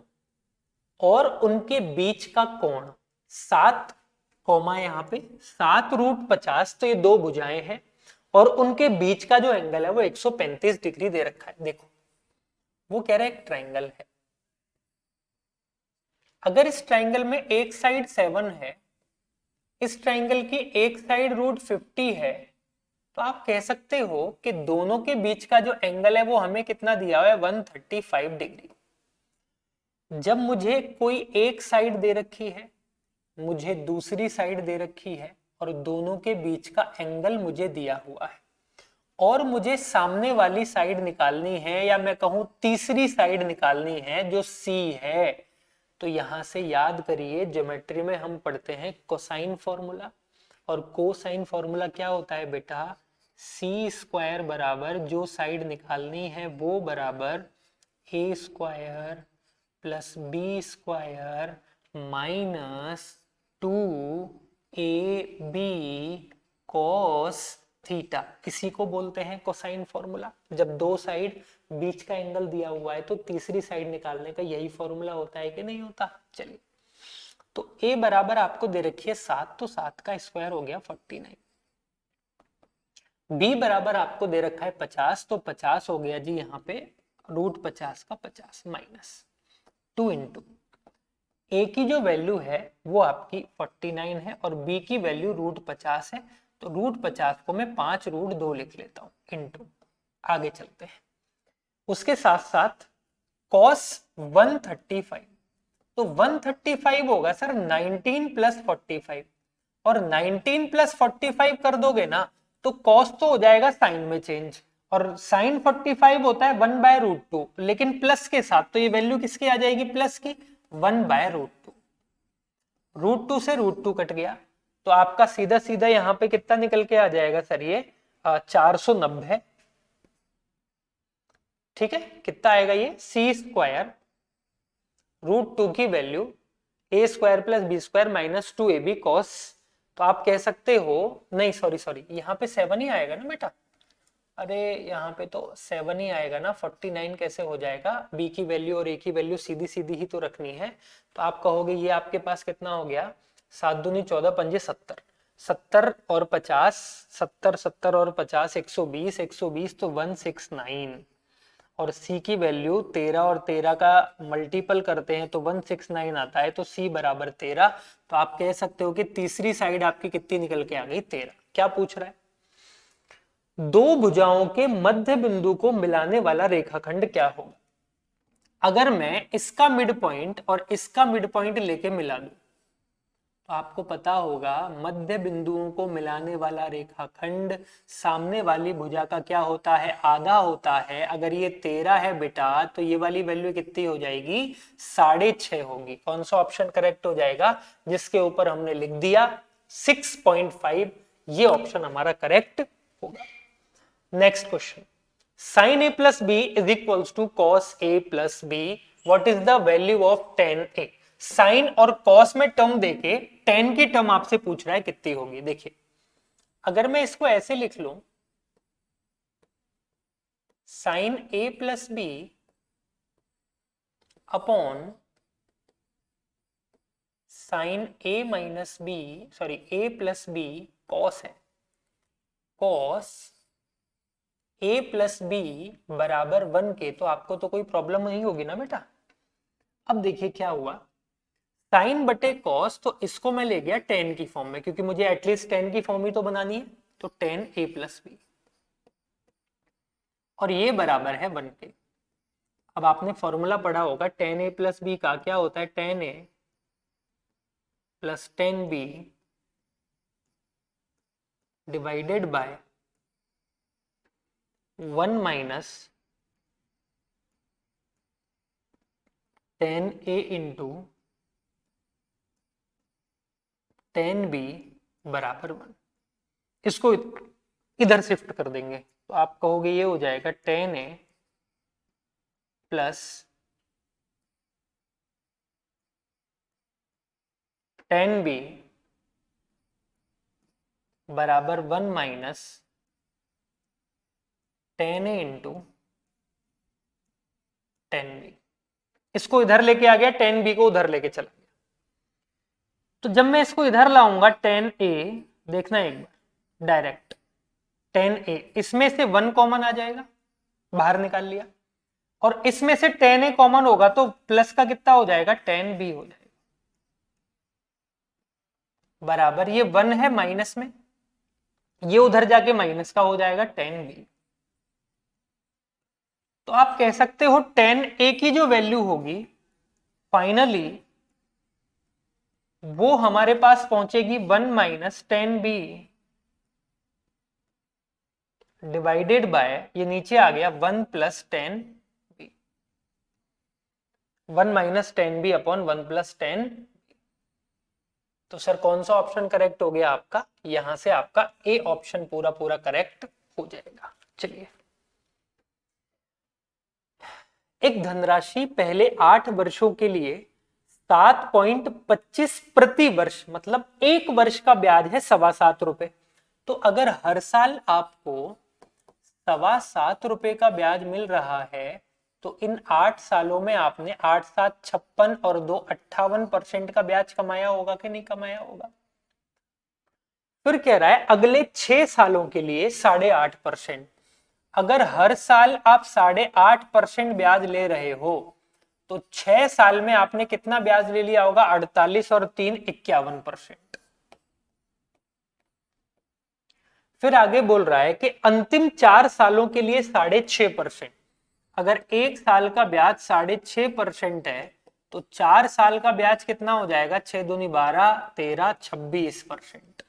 और उनके बीच का कोण 7, यहाँ पे 7√50, तो ये 2 भुजाएं हैं और उनके बीच का जो एंगल है वो 135 डिग्री दे रखा है। देखो वो कह रहा है एक ट्राइंगल है, अगर इस ट्राइंगल में एक साइड 7 है, इस ट्राइंगल की एक साइड √50 है, तो आप कह सकते हो कि दोनों के बीच का जो एंगल है वो हमें कितना दिया हुआ है, 135 डिग्री। जब मुझे कोई एक साइड दे रखी है, मुझे दूसरी साइड दे रखी है और दोनों के बीच का एंगल मुझे दिया हुआ है और मुझे सामने वाली साइड निकालनी है, या मैं कहूं तीसरी साइड निकालनी है जो C है, तो यहां से याद करिए ज्योमेट्री में हम पढ़ते हैं कोसाइन फॉर्मूला, और कोसाइन फॉर्मूला क्या होता है बेटा, C² बराबर जो साइड निकालनी है वो बराबर A² plus B² minus 2AB cos theta, इसी को बोलते हैं कोसाइन फॉर्मूला। जब 2 साइड बीच का एंगल दिया हुआ है तो तीसरी साइड निकालने का यही फॉर्मूला होता है कि नहीं होता। चलिए, तो A बराबर आपको दे रखी है 7, तो 7 का स्क्वायर हो गया 49। B बराबर आपको दे रखा है 50, तो 50 हो गया जी यहाँ पे √50 का 50 माइनस 2 इंटू A की जो वैल्यू है वो आपकी 49 है और B की वैल्यू √50 है, तो √50 को मैं 5√2 लिख लेता हूं इंटू, आगे चलते हैं। उसके साथ साथ cos 135, तो 135 होगा सर 19 + 45, और 19 + 45 कर दोगे ना तो cos तो हो जाएगा साइन में चेंज, और साइन 45 होता है 1/√2, लेकिन प्लस के साथ, तो ये वैल्यू किसकी आ जाएगी, प्लस की, 1/√2, √2 से √2 कट गया, तो आपका सीधा सीधा यहाँ पे कितना निकल के आ जाएगा सर, ये 490, ठीक है। कितना आएगा ये, C² √2 की value A² + B² minus 2AB cos तो आप कह सकते हो, नहीं सॉरी यहाँ पे 7 ही आएगा ना बेटा, अरे यहाँ पे तो 7 ही आएगा ना, 49 कैसे हो जाएगा, बी की वैल्यू और ए की वैल्यू सीधी सीधी ही तो रखनी है। तो आप कहोगे ये आपके पास कितना हो गया, 7 दूनी 14 पंजे 70, 70 और 50, 70 70 और 50 120, 120 तो 169, और सी की वैल्यू 13 और 13 का मल्टीपल करते हैं तो 169 आता है, तो सी बराबर 13। तो आप कह सकते हो कि तीसरी साइड आपकी कितनी निकल के आ गई, 13। क्या पूछ रहा है, दो भुजाओं के मध्य बिंदु को मिलाने वाला रेखाखंड क्या होगा। अगर मैं इसका मिड पॉइंट और इसका मिड पॉइंट लेके मिला दूं, तो आपको पता होगा मध्य बिंदुओं को मिलाने वाला रेखाखंड सामने वाली भुजा का क्या होता है, आधा होता है। अगर ये 13 है बेटा तो ये वाली वैल्यू कितनी हो जाएगी, 6.5 होगी। कौन सा ऑप्शन करेक्ट हो जाएगा, जिसके ऊपर हमने लिख दिया 6.5, ये ऑप्शन हमारा करेक्ट होगा। Next question, sin a plus b is equals to cos a plus b, what is the value of tan a। Sine और कॉस में टर्म देके tan की टर्म आपसे पूछ रहा है कितनी होगी। देखिए अगर मैं इसको ऐसे लिख लूं, sin a plus b upon sin a minus b, sorry a plus b cos है, cos a प्लस बी बराबर 1 के, तो आपको तो कोई प्रॉब्लम नहीं होगी ना बेटा। अब देखिए क्या हुआ, साइन बटे कॉस, तो इसको मैं ले गया टेन की फॉर्म में, क्योंकि मुझे एटलीस्ट टेन की फॉर्म ही तो बनानी है, तो टेन ए प्लस बी, और ये बराबर है 1 के। अब आपने फॉर्मूला पढ़ा होगा टेन ए प्लस बी का, क्या होता है, tan a plus tan b divided by 1 minus tan a into tan b बराबर 1। इसको इधर शिफ्ट कर देंगे, तो आप कहोगे ये हो जाएगा ten a plus tan b बराबर 1 minus tan a into tan B. इसको इधर लेके आ गया, टेन बी को उधर लेके चला गया। तो जब मैं इसको इधर लाऊंगा टेन ए, देखना एक बार डायरेक्ट, टेन ए इसमें से 1 कॉमन आ जाएगा, बाहर निकाल लिया, और इसमें से टेन ए कॉमन होगा तो प्लस का कितना हो जाएगा, टेन बी हो जाएगा, बराबर ये 1 है माइनस में, ये उधर जाके माइनस का हो जाएगा टेन बी। तो आप कह सकते हो टेन ए की जो वैल्यू होगी फाइनली वो हमारे पास पहुंचेगी 1 minus tan b divided by, ये नीचे आ गया 1 plus tan b, 1 minus tan b upon 1 plus tan. तो सर कौन सा ऑप्शन करेक्ट हो गया आपका, यहां से आपका ए ऑप्शन पूरा पूरा करेक्ट हो जाएगा। चलिए, एक धनराशि पहले 8 वर्षों के लिए 7.25 प्रति वर्ष, मतलब एक वर्ष का ब्याज है 7.25 रुपए। तो अगर हर साल आपको 7.25 रुपए का ब्याज मिल रहा है, तो इन 8 सालों में आपने 8 7 56 और 2 58% का ब्याज कमाया होगा कि नहीं कमाया होगा। फिर कह रहा है अगले 6 सालों के लिए 8.5%। अगर हर साल आप 8.5% ब्याज ले रहे हो, तो 6 साल में आपने कितना ब्याज ले लिया होगा, 48 और 3 51%। फिर आगे बोल रहा है कि अंतिम 4 सालों के लिए 6.5%। अगर एक साल का ब्याज 6.5% है, तो 4 साल का ब्याज कितना हो जाएगा, 6 दूनी 12 13 26%।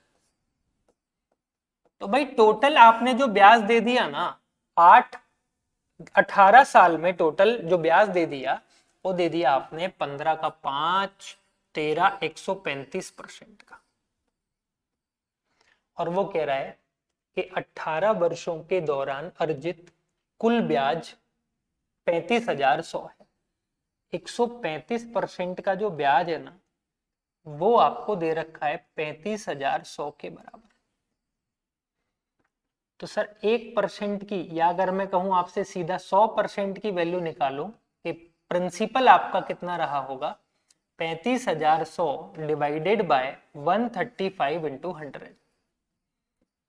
तो भाई टोटल आपने जो ब्याज दे दिया ना, 18 साल में टोटल जो ब्याज दे दिया, वो दे दिया आपने 15 का 5 13 135% का। और वो कह रहा है कि 18 वर्षों के दौरान अर्जित कुल ब्याज 35,100 है। 135% का जो ब्याज है ना, वो आपको दे रखा है 35,100 के बराबर। तो सर 1% की, या अगर मैं कहूं आपसे सीधा 100% की वैल्यू निकालो कि प्रिंसिपल आपका कितना रहा होगा, 35,100 डिवाइडेड बाय 135 इंटू 100,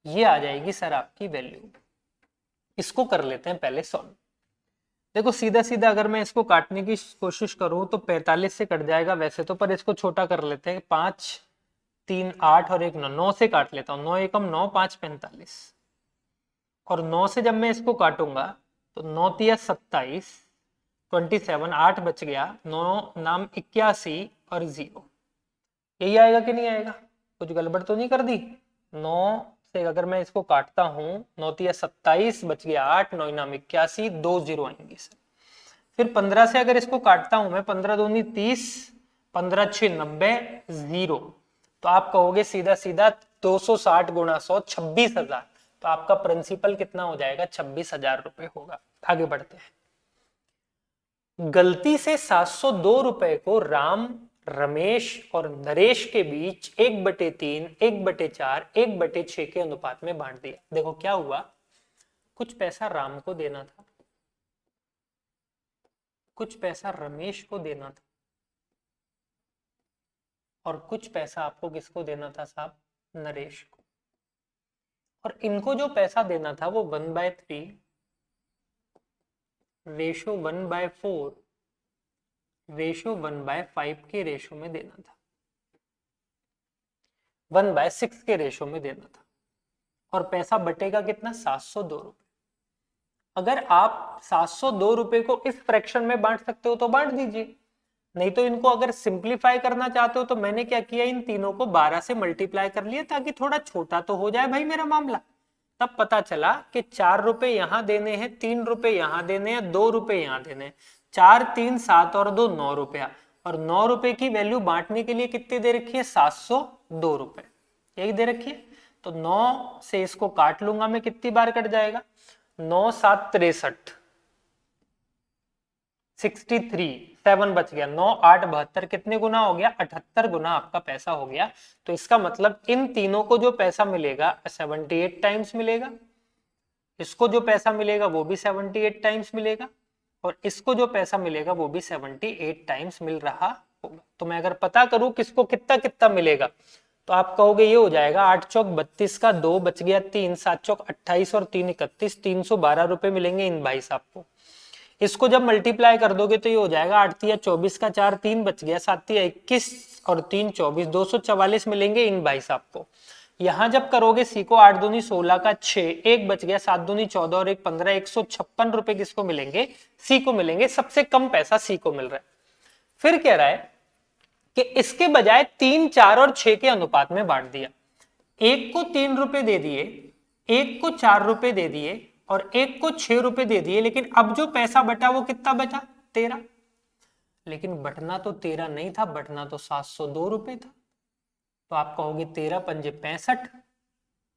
ये आ जाएगी सर आपकी वैल्यू। इसको कर लेते हैं पहले सॉल्व। देखो सीधा सीधा अगर मैं इसको काटने की कोशिश करूं तो 45 से कट जाएगा वैसे तो, पर इसको छोटा कर लेते हैं। 5 3 8 और 1 9, 9 से काट लेता हूँ। 9 एकम 9, 5 45, और 9 से जब मैं इसको काटूंगा तो 9 तिया 27, 27, 8 बच गया, 9 नाम 81 और 0, यही आएगा कि नहीं आएगा? कुछ गड़बड़ तो नहीं कर दी? 9 से अगर मैं इसको काटता हूँ, 9 तिया 27 बच गया 8, 9 नाम 81, 2 0 आएंगे सर। फिर 15 से अगर इसको काटता हूं मैं, 15 दूनी 30, 15 6 90, 0, तो आप कहोगे सीधा सीधा 260 गुणा 100 26,000। तो आपका प्रिंसिपल कितना हो जाएगा? 26,000 रुपए होगा। आगे बढ़ते हैं। गलती से 702 रुपए को राम, रमेश और नरेश के बीच 1/3, 1/4, 1/6 के अनुपात में बांट दिया। देखो क्या हुआ, कुछ पैसा राम को देना था, कुछ पैसा रमेश को देना था, और कुछ पैसा आपको किसको देना था साहब? नरेश को। और इनको जो पैसा देना था वो 1/3 रेशो 1/4 रेशो 1/5 के रेशो में देना था, 1/6 के रेशो में देना था। और पैसा बटेगा कितना? 702 रुपए। अगर आप 702 रुपए को इस फ्रैक्शन में बांट सकते हो तो बांट दीजिए, नहीं तो इनको अगर सिंप्लीफाई करना चाहते हो तो मैंने क्या किया, इन तीनों को 12 से मल्टीप्लाई कर लिया ताकि थोड़ा छोटा तो हो जाए भाई मेरा मामला। तब पता चला कि 4 रुपए यहां देने हैं, 3 रुपए यहां देने हैं, 2 रुपए यहां देने हैं। 4 3 7 और 2 9 रुपया, और 9 रुपए की वैल्यू बांटने के लिए कितनी दे रखी है? 702 रुपए, यही दे रखी है। तो 9 से इसको काट लूंगा मैं, कितनी बार कट जाएगा? 9 7 63, 63, 7 बच गया, 9 8 72, कितने गुना हो गया? 78 गुना आपका पैसा हो गया। तो इसका मतलब इन तीनों को जो पैसा मिलेगा 78 टाइम्स मिलेगा, इसको जो पैसा मिलेगा वो भी 78 टाइम्स मिलेगा, और इसको जो पैसा मिलेगा वो भी 78 टाइम्स मिल रहा होगा। तो मैं अगर पता करूं किसको कितना कितना मिलेगा, तो आप कहोगे ये हो जाएगा 8 चौक 32 का 2 बच गया 3, 7 चौक 28 और 3 31, 312 रुपए मिलेंगे इन भाई साहब को। इसको जब मल्टीप्लाई कर दोगे तो ये हो जाएगा 8 तिया 24 का 4, 3 बच गया, 7 तिया 21 और 3 24, 244 मिलेंगे इन भाई साहब को। यहां जब करोगे सी को 8 दूनी 16 का 6, 1 बच गया, 7 दूनी 14 और 1 15, 156 रुपए किसको मिलेंगे? सी को मिलेंगे। सबसे कम पैसा सी को मिल रहा है। फिर कह रहा है कि इसके बजाय 3 4 और 6 के अनुपात में बांट दिया। एक को 3 रुपए दे दिए, एक को 4 रुपए दे दिए, और एक को 6 रुपए दे दिए, लेकिन अब जो पैसा बचा वो कितना बचा? 13। लेकिन बटना तो 13 नहीं था, बटना तो 702 रुपए था। तो आप कहोगे 13 पंजे 65,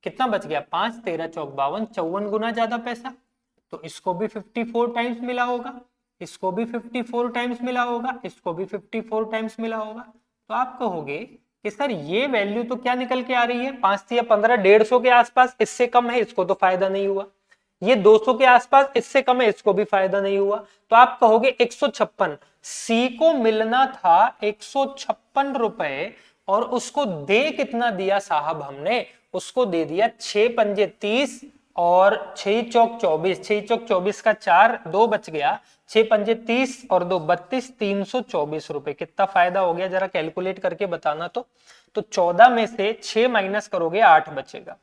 कितना बच गया? 5, 13 चौक 52, 54 गुना ज्यादा पैसा। तो इसको भी 54 टाइम्स मिला होगा, इसको भी 54 टाइम्स मिला होगा, इसको भी 54 टाइम्स मिला होगा। तो आप कहोगे कि सर ये वैल्यू तो क्या निकल के आ रही है? 5 या 15, 150 के आसपास, इससे कम है, इसको तो फायदा नहीं हुआ। ये 200 के आसपास, इससे कम है, इसको भी फायदा नहीं हुआ। तो आप कहोगे 156, सी को मिलना था 156 रुपए, और उसको दे कितना दिया साहब हमने? उसको दे दिया 6 पंजे 30 और 6 चौक 24, 6 चौक 24 का 4, 2 बच गया, 6 पंजे 30 और 2 32, 324 रुपए। कितना फायदा हो गया जरा कैलकुलेट करके बताना। तो 14 में से 6 माइनस करोगे 8 बचेगा,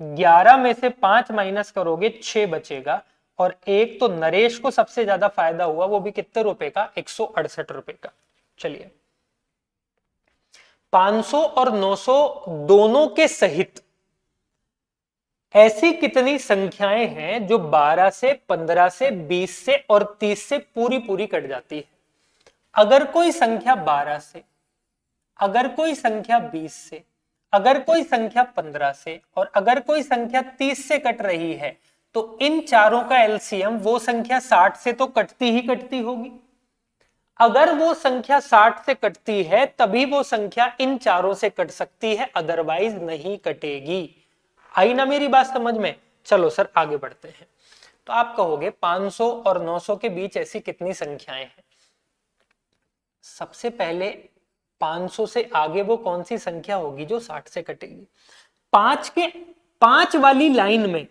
11 में से 5 माइनस करोगे 6 बचेगा, और एक तो नरेश को सबसे ज्यादा फायदा हुआ, वो भी कितने रुपए का? 168 रुपए का। चलिए 500 और 900 दोनों के सहित ऐसी कितनी संख्याएं हैं जो 12 से, 15 से, 20 से और 30 से पूरी पूरी कट जाती है? अगर कोई संख्या 12 से, अगर कोई संख्या 20 से, अगर कोई संख्या 15 से, और अगर कोई संख्या 30 से कट रही है, तो इन चारों का एलसीएम वो संख्या 60 से तो कटती ही कटती होगी। अगर वो संख्या 60 से कटती है तभी वो संख्या इन चारों से कट सकती है, अदरवाइज नहीं कटेगी। आई ना मेरी बात समझ में? चलो सर आगे बढ़ते हैं। तो आप कहोगे 500 और 900 के बीच ऐसी कितनी संख्याएं हैं? सबसे पहले 500 से आगे वो कौन सी संख्या होगी जो 60 से कटेगी? 5 वाली लाइन में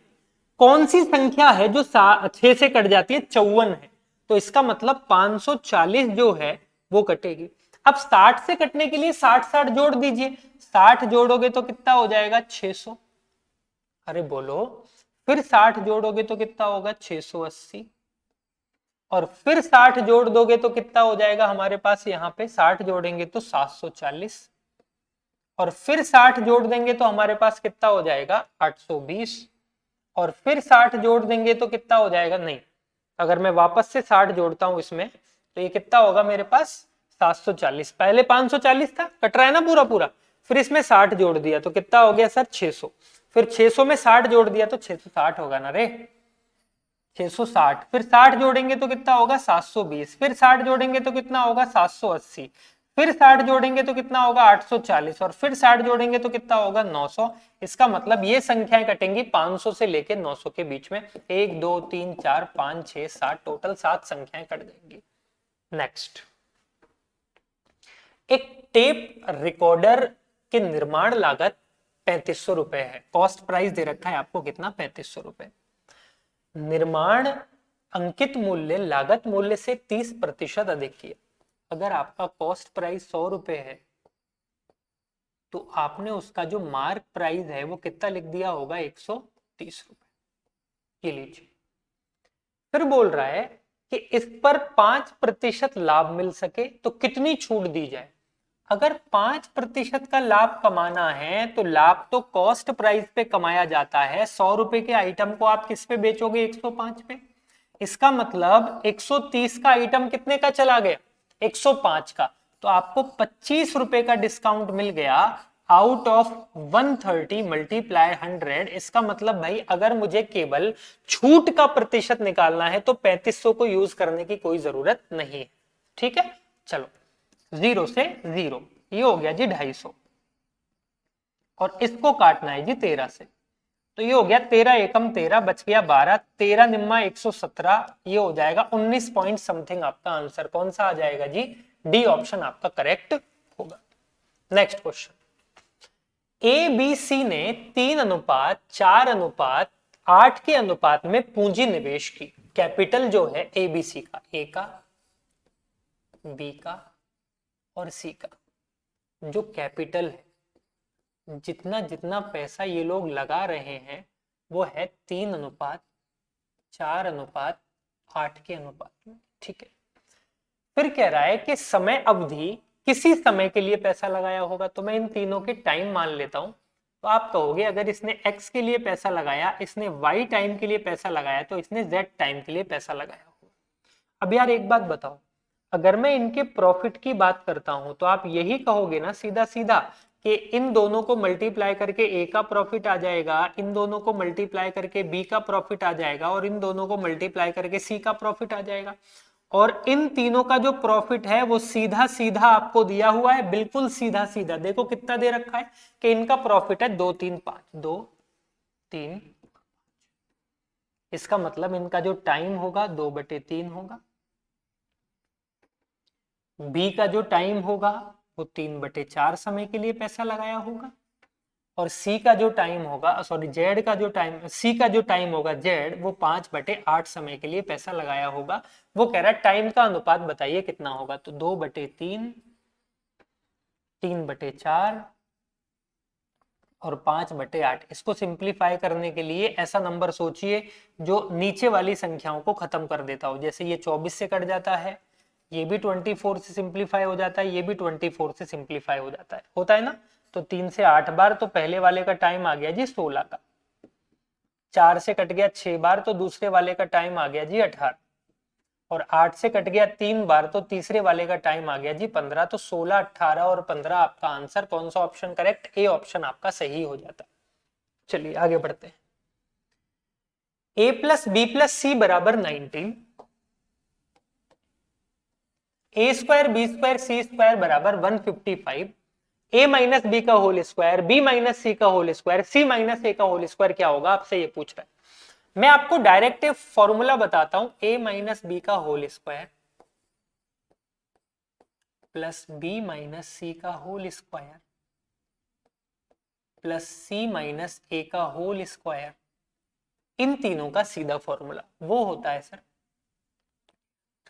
कौन सी संख्या है जो 6 से कट जाती है? 54 है। तो इसका मतलब 540 जो है वो कटेगी। अब 60 से कटने के लिए 60 जोड़ दीजिए। 60 जोड़ोगे तो कितना हो जाएगा? 600। अरे बोलो। फिर 60 जोड़ोगे तो कितना होगा? 680। और फिर 60 जोड़ दोगे तो कितना हो जाएगा हमारे पास? यहाँ पे 60 जोड़ेंगे तो 740। और फिर 60 जोड़ देंगे तो हमारे पास कितना हो जाएगा? 820। और फिर 60 जोड़ देंगे तो कितना हो जाएगा? नहीं, अगर मैं वापस से 60 जोड़ता हूं इसमें तो ये कितना होगा मेरे पास? 740। पहले 540 था, कट रहा है ना पूरा पूरा। फिर इसमें 60 जोड़ दिया तो कितना हो गया सर? 600। फिर 600 में 60 जोड़ दिया तो 660 होगा ना रे? 660। फिर 60 जोड़ेंगे तो कितना होगा? 720। फिर 60 जोड़ेंगे तो कितना होगा? 780। फिर 60 जोड़ेंगे तो कितना होगा? 840। और फिर 60 जोड़ेंगे तो कितना होगा? 900। इसका मतलब ये संख्याएं कटेंगी 500 से लेके 900 के बीच में। 1 2 3 4 5 6 7, टोटल 7 संख्याएं कट जाएंगी। नेक्स्ट, एक टेप रिकॉर्डर के निर्माण लागत 3500 रुपए है। कॉस्ट प्राइस दे रखा है आपको कितना? 3500 रुपए। निर्माण अंकित मूल्य लागत मूल्य से 30% अधिक किया। अगर आपका कॉस्ट प्राइस 100 रुपए है तो आपने उसका जो मार्क प्राइस है वो कितना लिख दिया होगा? 130 रुपए। ये लीजिए। फिर बोल रहा है कि इस पर 5% लाभ मिल सके तो कितनी छूट दी जाए? अगर 5% का लाभ कमाना है तो लाभ तो कॉस्ट प्राइस पे कमाया जाता है। 100 रुपए के आइटम को आप किस पे बेचोगे? 105 पे। इसका मतलब 130 का आइटम कितने का चला गया? 105 का। तो आपको 25 रुपए का डिस्काउंट मिल गया आउट ऑफ 130 मल्टीप्लाई 100। इसका मतलब भाई अगर मुझे केवल छूट का प्रतिशत निकालना है तो 3500 को यूज करने की कोई जरूरत नहीं है। ठीक है, चलो 0 से 0, ये हो गया जी 250। और इसको काटना है जी 13 से, तो ये हो गया 13 एकम 13, बच गया 12, 13 निम्मा 117, ये हो जाएगा 19 पॉइंट समथिंग। आपका आंसर कौन सा आ जाएगा जी? डी ऑप्शन आपका करेक्ट होगा। Next question, A B C ने 3:4:8 के अनुपात में पूंजी निवेश की। कैपिटल जो है ए बी सी का, ए का, बी का और सी का, जो कैपिटल है, जितना जितना पैसा ये लोग लगा रहे हैं वो है 3:4:8 के अनुपात में। ठीक है, फिर कह रहा है कि समय अवधि किसी समय के लिए पैसा लगाया होगा। तो मैं इन तीनों के टाइम मान लेता हूं। तो आप कहोगे अगर इसने x के लिए पैसा लगाया, इसने y टाइम के लिए पैसा लगाया, तो इसने z टाइम के लिए पैसा लगाया होगा। अब यार एक बात बताओ, अगर मैं इनके प्रॉफिट की बात करता हूं तो आप यही कहोगे ना सीधा सीधा कि इन दोनों को मल्टीप्लाई करके ए का प्रॉफिट आ जाएगा, इन दोनों को मल्टीप्लाई करके बी का प्रॉफिट आ जाएगा और इन दोनों को मल्टीप्लाई करके सी का प्रॉफिट आ जाएगा। और इन तीनों का जो प्रॉफिट है वो सीधा सीधा आपको दिया हुआ है, बिल्कुल सीधा सीधा। देखो कितना दे रखा है कि इनका प्रॉफिट है 2 3 5, 2 3। इसका मतलब इनका जो टाइम होगा 2/3 होगा। बी का जो टाइम होगा वो 3/4 समय के लिए पैसा लगाया होगा। और सी का जो टाइम होगा, सॉरी जेड का जो टाइम, सी का जो टाइम होगा जेड, वो 5/8 समय के लिए पैसा लगाया होगा। वो कह रहा है टाइम का अनुपात बताइए कितना होगा। तो 2/3, 3/4 और 5/8। इसको सिंप्लीफाई करने के लिए ऐसा नंबर सोचिए जो नीचे वाली संख्याओं को खत्म कर देता हो। जैसे ये 24 से कट जाता है, ये भी 24 से सिंप्लीफाई हो जाता है, ये भी 24 से सिंप्लीफाई हो जाता है, होता है ना। तो 3 से 8 बार, तो पहले वाले का टाइम आ गया जी 16 का। 4 से कट गया 6 बार, तो दूसरे वाले का टाइम आ गया जी 18। और 8 से कट गया 3 बार, तो तीसरे वाले का टाइम आ गया जी 15। तो 16, 18 और 15 आपका आंसर कौन सा ऑप्शन करेक्ट? ए ऑप्शन आपका सही हो जाता है। चलिए आगे बढ़ते हैं। a + b + c = 19। A square B square C square बराबर 155, ए माइनस बी का whole square, B minus C का whole square, C minus A का होल स्क्वायर क्या होगा, आपसे ये पूछ रहा है। मैं आपको डायरेक्ट फॉर्मूला बताता हूं, ए माइनस बी का whole square plus B minus C का whole square plus C minus A का होल स्क्वायर, इन तीनों का सीधा फॉर्मूला वो होता है sir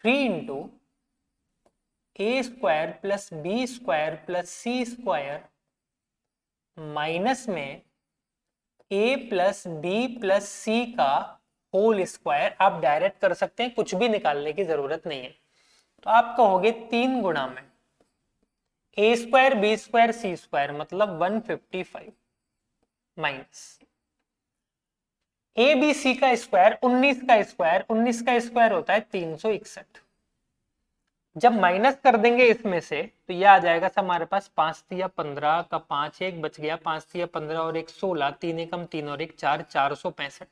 3 into A square plus B square plus C square minus में A plus B plus C का होल स्क्वायर। आप डायरेक्ट कर सकते हैं, कुछ भी निकालने की जरूरत नहीं है। तो आप कहोगे 3 गुणा में ए स्क्वायर बी स्क्वायर सी स्क्वायर मतलब 155 माइनस ए बी सी का स्क्वायर 19 का स्क्वायर, 19 का स्क्वायर होता है 361। जब माइनस कर देंगे इसमें से तो ये आ जाएगा सर हमारे पास 5 तिया 15 का 5 एक बच गया, 5 तिया 15 और एक 16, 3 एकम 3 और एक 4, 465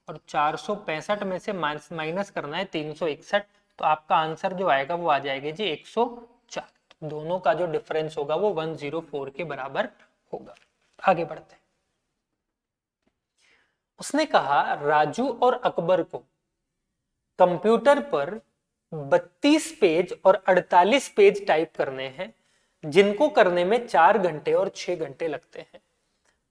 और 465 में से माइनस करना है 361। तो आपका आंसर जो आएगा वो आ जाएगा जी 104। दोनों का जो डिफरेंस होगा वो 104 के बराबर होगा। आगे बढ़ते हैं। उसने कहा राजू और अकबर को कंप्यूटर पर 32 पेज और 48 पेज टाइप करने हैं, जिनको करने में 4 घंटे और 6 घंटे लगते हैं।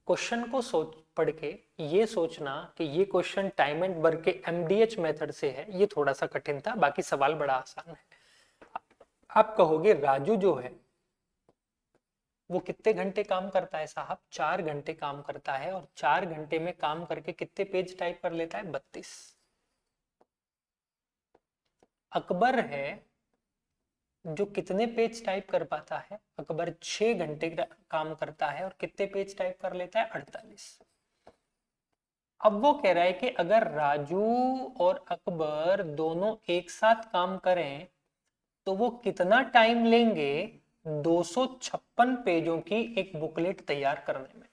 क्वेश्चन को पढ़ के ये सोचना कि ये क्वेश्चन टाइम एंड वर्क के MDH मेथड से है, ये थोड़ा सा कठिन था, बाकी सवाल बड़ा आसान है। आप कहोगे राजू जो है वो कितने घंटे काम करता है साहब, 4 घंटे काम करता है और 4 घंटे में काम करके कितने पेज टाइप कर लेता है, 32। अकबर है जो कितने पेज टाइप कर पाता है, अकबर 6 घंटे काम करता है और कितने पेज टाइप कर लेता है, 48। अब वो कह रहा है कि अगर राजू और अकबर दोनों एक साथ काम करें तो वो कितना टाइम लेंगे 256 पेजों की एक बुकलेट तैयार करने में।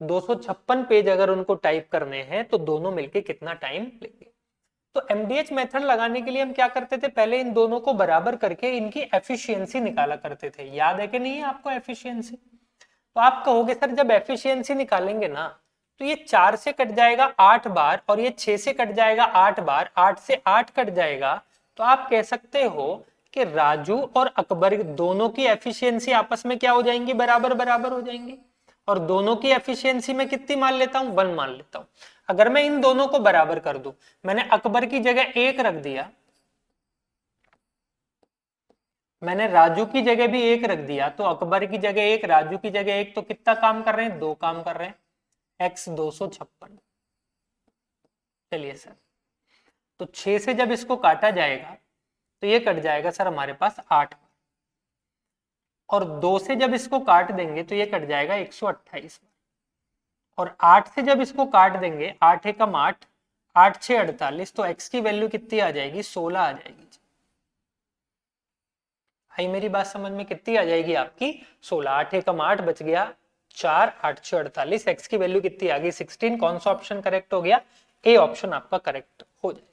256 पेज अगर उनको टाइप करने हैं तो दोनों मिलके कितना टाइम लेंगे। तो MDH मेथड लगाने के लिए हम क्या करते थे, पहले इन दोनों को बराबर करके इनकी एफिशिएंसी निकाला करते थे। याद है कि नहीं है आपको एफिशिएंसी? तो आप कहोगे सर जब एफिशिएंसी निकालेंगे ना तो ये 4 से कट जाएगा 8 बार और ये 6 से कट जाएगा 8 बार, 8 से 8 कट जाएगा। तो आप कह सकते हो कि राजू और अकबर दोनों की एफिशिएंसी आपस में क्या हो जाएंगी, बराबर बराबर हो जाएंगी। और दोनों की एफिशिएंसी में कितनी मान लेता हूं, 1 मान लेता हूं। अगर मैं इन दोनों को बराबर कर दूं, मैंने अकबर की जगह 1 रख दिया, मैंने राजू की जगह भी 1 रख दिया, तो अकबर की जगह 1 राजू की जगह 1, तो कितना काम कर रहे हैं, 2 काम कर रहे हैं, x 256। चलिए सर, तो 6 से जब इसको काटा जाएगा तो ये कट जाएगा सर हमारे पास 8 और 2 से जब इसको काट देंगे तो ये कट जाएगा 128 और 8 से जब इसको काट देंगे 8 एकम 8, 8 6 48, तो x की वैल्यू कितनी आ जाएगी, 16 आ जाएगी। आई मेरी बात समझ में, कितनी आ जाएगी आपकी, 16। 8 एकम 8 बच गया 4, 8 6 48, x की वैल्यू कितनी आ गई, 16। कौन सा ऑप्शन करेक्ट हो गया, ए ऑप्शन आपका करेक्ट हो जाएगा।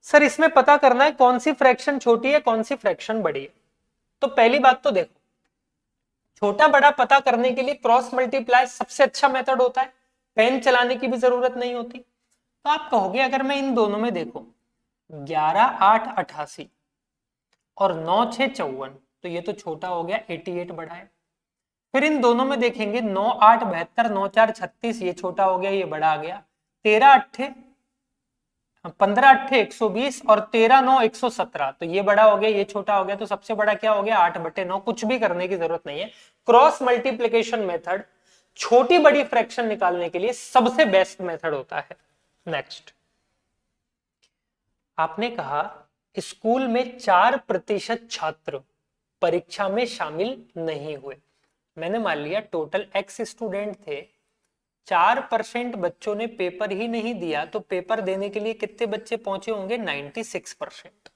सर इसमें पता करना है कौन सी फ्रैक्शन छोटी है कौन सी फ्रैक्शन बड़ी है। तो पहली बात तो देखो, छोटा बड़ा पता करने के लिए क्रॉस मल्टीप्लाई सबसे अच्छा मेथड होता है, पेन चलाने की भी जरूरत नहीं होती। तो आप कहोगे अगर मैं इन दोनों में देखो 11 8 88 और 9 6 54, तो ये तो छोटा हो गया, 88 बड़ा है। फिर इन दोनों में देखेंगे 9 8 72, 9 4 36, ये छोटा हो गया, ये बड़ा आ गया। 13 8 15 8 120 और 13 9 117, तो ये बड़ा हो गया, ये छोटा हो गया। तो सबसे बड़ा क्या हो गया, 8/9। कुछ भी करने की जरूरत नहीं है। क्रॉस मल्टीप्लिकेशन मेथड छोटी बड़ी फ्रैक्शन निकालने के लिए सबसे बेस्ट मेथड होता है। नेक्स्ट, आपने कहा स्कूल में 4% छात्र परीक्षा में शामिल नहीं हुए। मैंने मान लिया टोटल x स्टूडेंट थे, 4% बच्चों ने पेपर ही नहीं दिया, तो पेपर देने के लिए कितने बच्चे पहुंचे होंगे, 96%।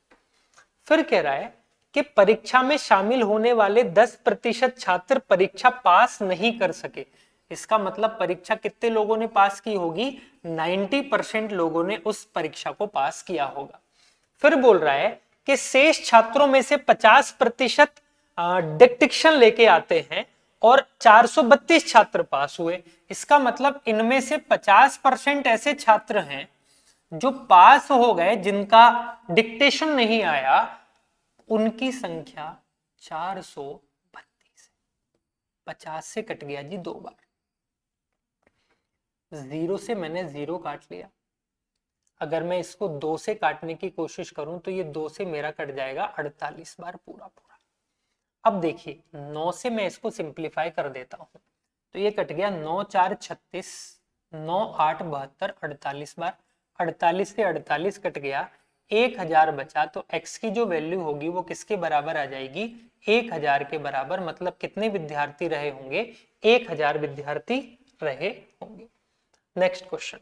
फिर कह रहा है कि परीक्षा में शामिल होने वाले 10% छात्र परीक्षा पास नहीं कर सके। इसका मतलब परीक्षा कितने लोगों ने पास की होगी, 90% लोगों ने उस परीक्षा को पास किया होगा। फिर बोल रहा है कि शेष छात्रों में से 50% डिक्टेशन लेके आते हैं और 432 छात्र पास हुए। इसका मतलब इनमें से 50% ऐसे छात्र हैं जो पास हो गए, जिनका डिक्टेशन नहीं आया, उनकी संख्या 432। 50 से कट गया जी 2 बार, 0 से मैंने 0 काट लिया। अगर मैं इसको 2 से काटने की कोशिश करूं तो ये 2 से मेरा कट जाएगा 48 बार पूरा पूरा। अब देखिए 9 से मैं इसको सिंप्लीफाई कर देता हूं तो ये कट गया 9 4 36, 9 8 72, 48 बार। 48 से 48 कट गया, 1000 बचा, तो x की जो वैल्यू होगी वो किसके बराबर आ जाएगी? 1000 के बराबर। मतलब कितने विद्यार्थी रहे होंगे? 1000 विद्यार्थी रहे होंगे। नेक्स्ट क्वेश्चन,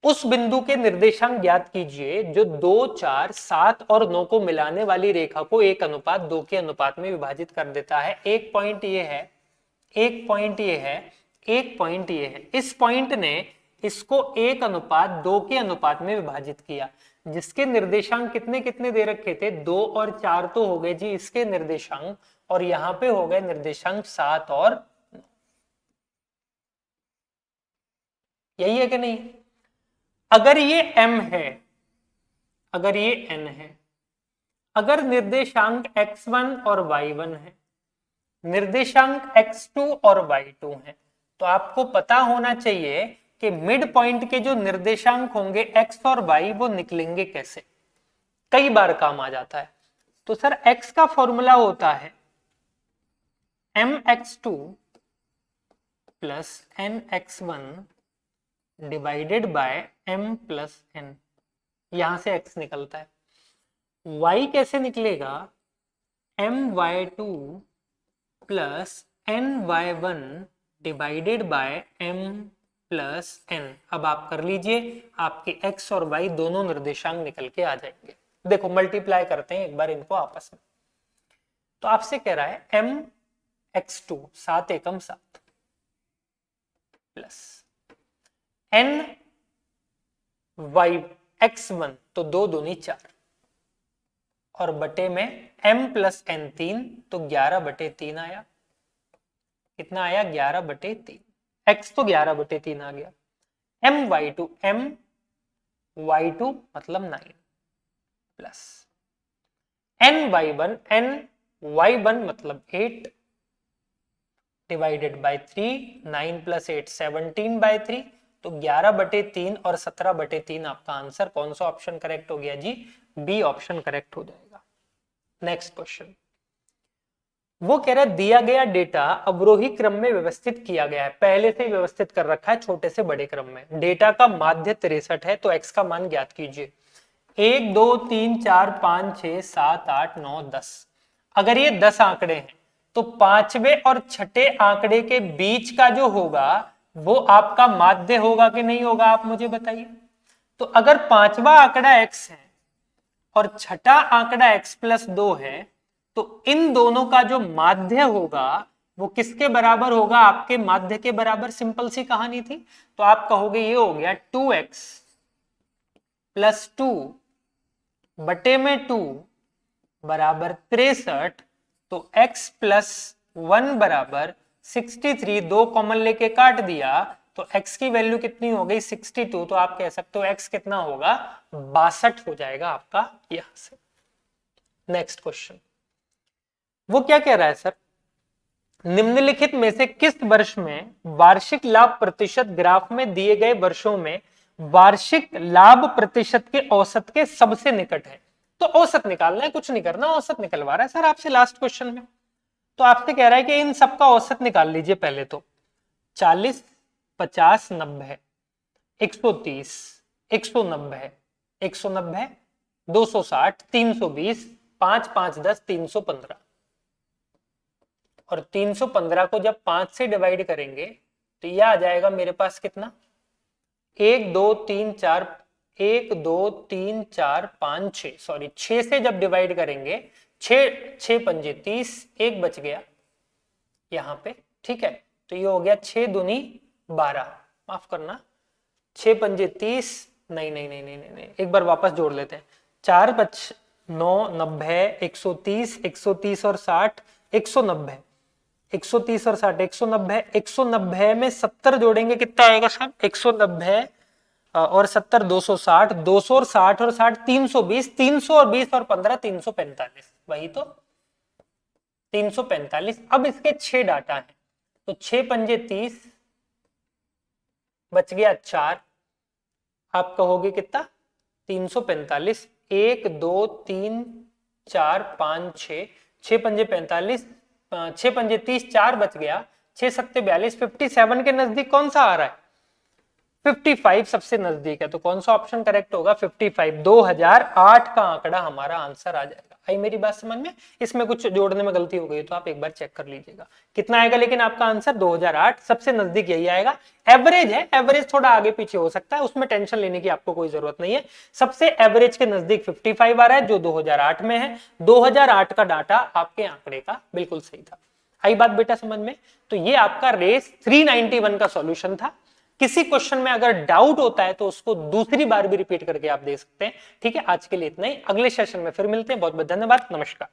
उस बिंदु के निर्देशांक ज्ञात कीजिए जो 2 4 7 और 9 को मिलाने वाली रेखा को 1:2 के अनुपात में विभाजित कर देता है। एक पॉइंट ये है, एक पॉइंट ये है, एक पॉइंट ये है। इस पॉइंट ने इसको 1:2 के अनुपात में विभाजित किया, जिसके निर्देशांक कितने कितने दे रखे थे? 2 और 4 तो हो गए जी इसके निर्देशांक, और यहां पे हो गए निर्देशांक 7 और 9। यही है कि नहीं? अगर ये m है, अगर ये n है, अगर निर्देशांक x1 और y1 है, निर्देशांक x2 और y2 है, तो आपको पता होना चाहिए कि मिड पॉइंट के जो निर्देशांक होंगे x और y वो निकलेंगे कैसे। कई बार काम आ जाता है। तो सर x का फॉर्मूला होता है mx2 plus nx1 divided by m plus n। यहां से x निकलता है। y कैसे निकलेगा? my2 plus ny1 divided by m plus n। अब आप कर लीजिए, आपके x और y दोनों निर्देशांक निकल के आ जाएंगे। देखो मल्टीप्लाई करते हैं एक बार इनको आपस में। तो आपसे कह रहा है mx2 7 एकम 7 प्लस n y x1 तो 2 दूनी 4 और बटे में m प्लस n 3 तो 11/3 आया। कितना आया? 11/3। x तो 11/3 आ गया। my2 my2 मतलब 9 प्लस ny1 ny1 मतलब 8 डिवाइडेड बाय 3। 9 प्लस 8 17/3। तो 11/3 और 17/3 आपका आंसर। कौन सा ऑप्शन करेक्ट हो गया जी? बी ऑप्शन करेक्ट हो जाएगा। नेक्स्ट क्वेश्चन, वो कह रहा है दिया गया डेटा अवरोही क्रम में व्यवस्थित किया गया है। पहले से व्यवस्थित कर रखा है छोटे से बड़े क्रम में। डेटा का माध्य 63 है, तो x का मान ज्ञात कीजिए। 1 2 3 4 5 6 7 8 9 10। अगर ये 10 आंकड़े हैं तो पांचवें और छठे आंकड़े के बीच का जो होगा वो आपका माध्य होगा कि नहीं होगा? आप मुझे बताइए। तो अगर पांचवा आंकड़ा x है और छठा आंकड़ा x प्लस 2 है, तो इन दोनों का जो माध्य होगा वो किसके बराबर होगा? आपके माध्य के बराबर। सिंपल सी कहानी थी। तो आप कहोगे ये हो गया 2x प्लस 2 बटे में 2 बराबर 63। तो x प्लस 1 बराबर 63। 2 कॉमन लेके काट दिया तो x की वैल्यू कितनी हो गई? 62। तो आप कह सकते हो x कितना होगा? 62 हो जाएगा आपका यहां से। नेक्स्ट क्वेश्चन, वो क्या कह रहा है सर? निम्नलिखित में से किस वर्ष में वार्षिक लाभ प्रतिशत ग्राफ में दिए गए वर्षों में वार्षिक लाभ प्रतिशत के औसत के सबसे निकट है? तो औसत निकालना है, कुछ नहीं करना, औसत निकलवा रहा है सर आपसे लास्ट क्वेश्चन में। तो आपसे कह रहा है कि इन सबका औसत निकाल लीजिए पहले तो। 40 50 90 130 190 190 260 320 5 5 10 315। और 315 को जब 5 से डिवाइड करेंगे तो यह आ जाएगा मेरे पास कितना? 1 2 3 4 1 2 3 4 5 6, सॉरी 6 से जब डिवाइड करेंगे 6 पंजे 30, एक बच गया यहां पे। ठीक है, तो ये हो गया 6 दूनी 12, माफ करना 6 पंजे 30, नहीं नहीं नहीं नहीं नहीं, एक बार वापस जोड़ लेते हैं। 4 9, 90, 130, 130 और 60, 190, 130 और 60, 190, 190 में 70 जोड़ेंगे कितना आएगा साहब? 190 और 70, 260, 200 और 60 और 60, 320, 300 और 20 और 15, 345, वही तो 345। अब इसके 6 डाटा हैं, तो 6 पंजे 30, बच गया 4, आप कहोगे कितना? 345, 1 2 3 4 5 6, 6 पंजे 45, 6 पंजे 30, 4 बच गया, 6 सत्ते 42, 57 के नजदीक कौन सा आ रहा है? 55 सबसे नजदीक है, तो कौन सा ऑप्शन करेक्ट होगा? 55। 2008 का आंकड़ा हमारा आंसर आ जाएगा। आई मेरी बात समझ में? इसमें कुछ जोड़ने में गलती हो गई तो आप एक बार चेक कर लीजिएगा कितना आएगा, लेकिन आपका आंसर 2008 सबसे नजदीक यही आएगा। एवरेज है, एवरेज थोड़ा आगे पीछे हो सकता है, उसमें टेंशन लेने की आपको कोई जरूरत नहीं है। सबसे एवरेज के नजदीक 55 आ रहा है जो 2008 में है। 2008 का डाटा आपके आंकड़े का बिल्कुल सही था। आई बात बेटा समझ में? तो ये आपका रेस 391 का सॉल्यूशन था। किसी क्वेश्चन में अगर डाउट होता है तो उसको दूसरी बार भी रिपीट करके आप दे सकते हैं। ठीक है, आज के लिए इतना ही, अगले सेशन में फिर मिलते हैं। बहुत बहुत धन्यवाद, नमस्कार।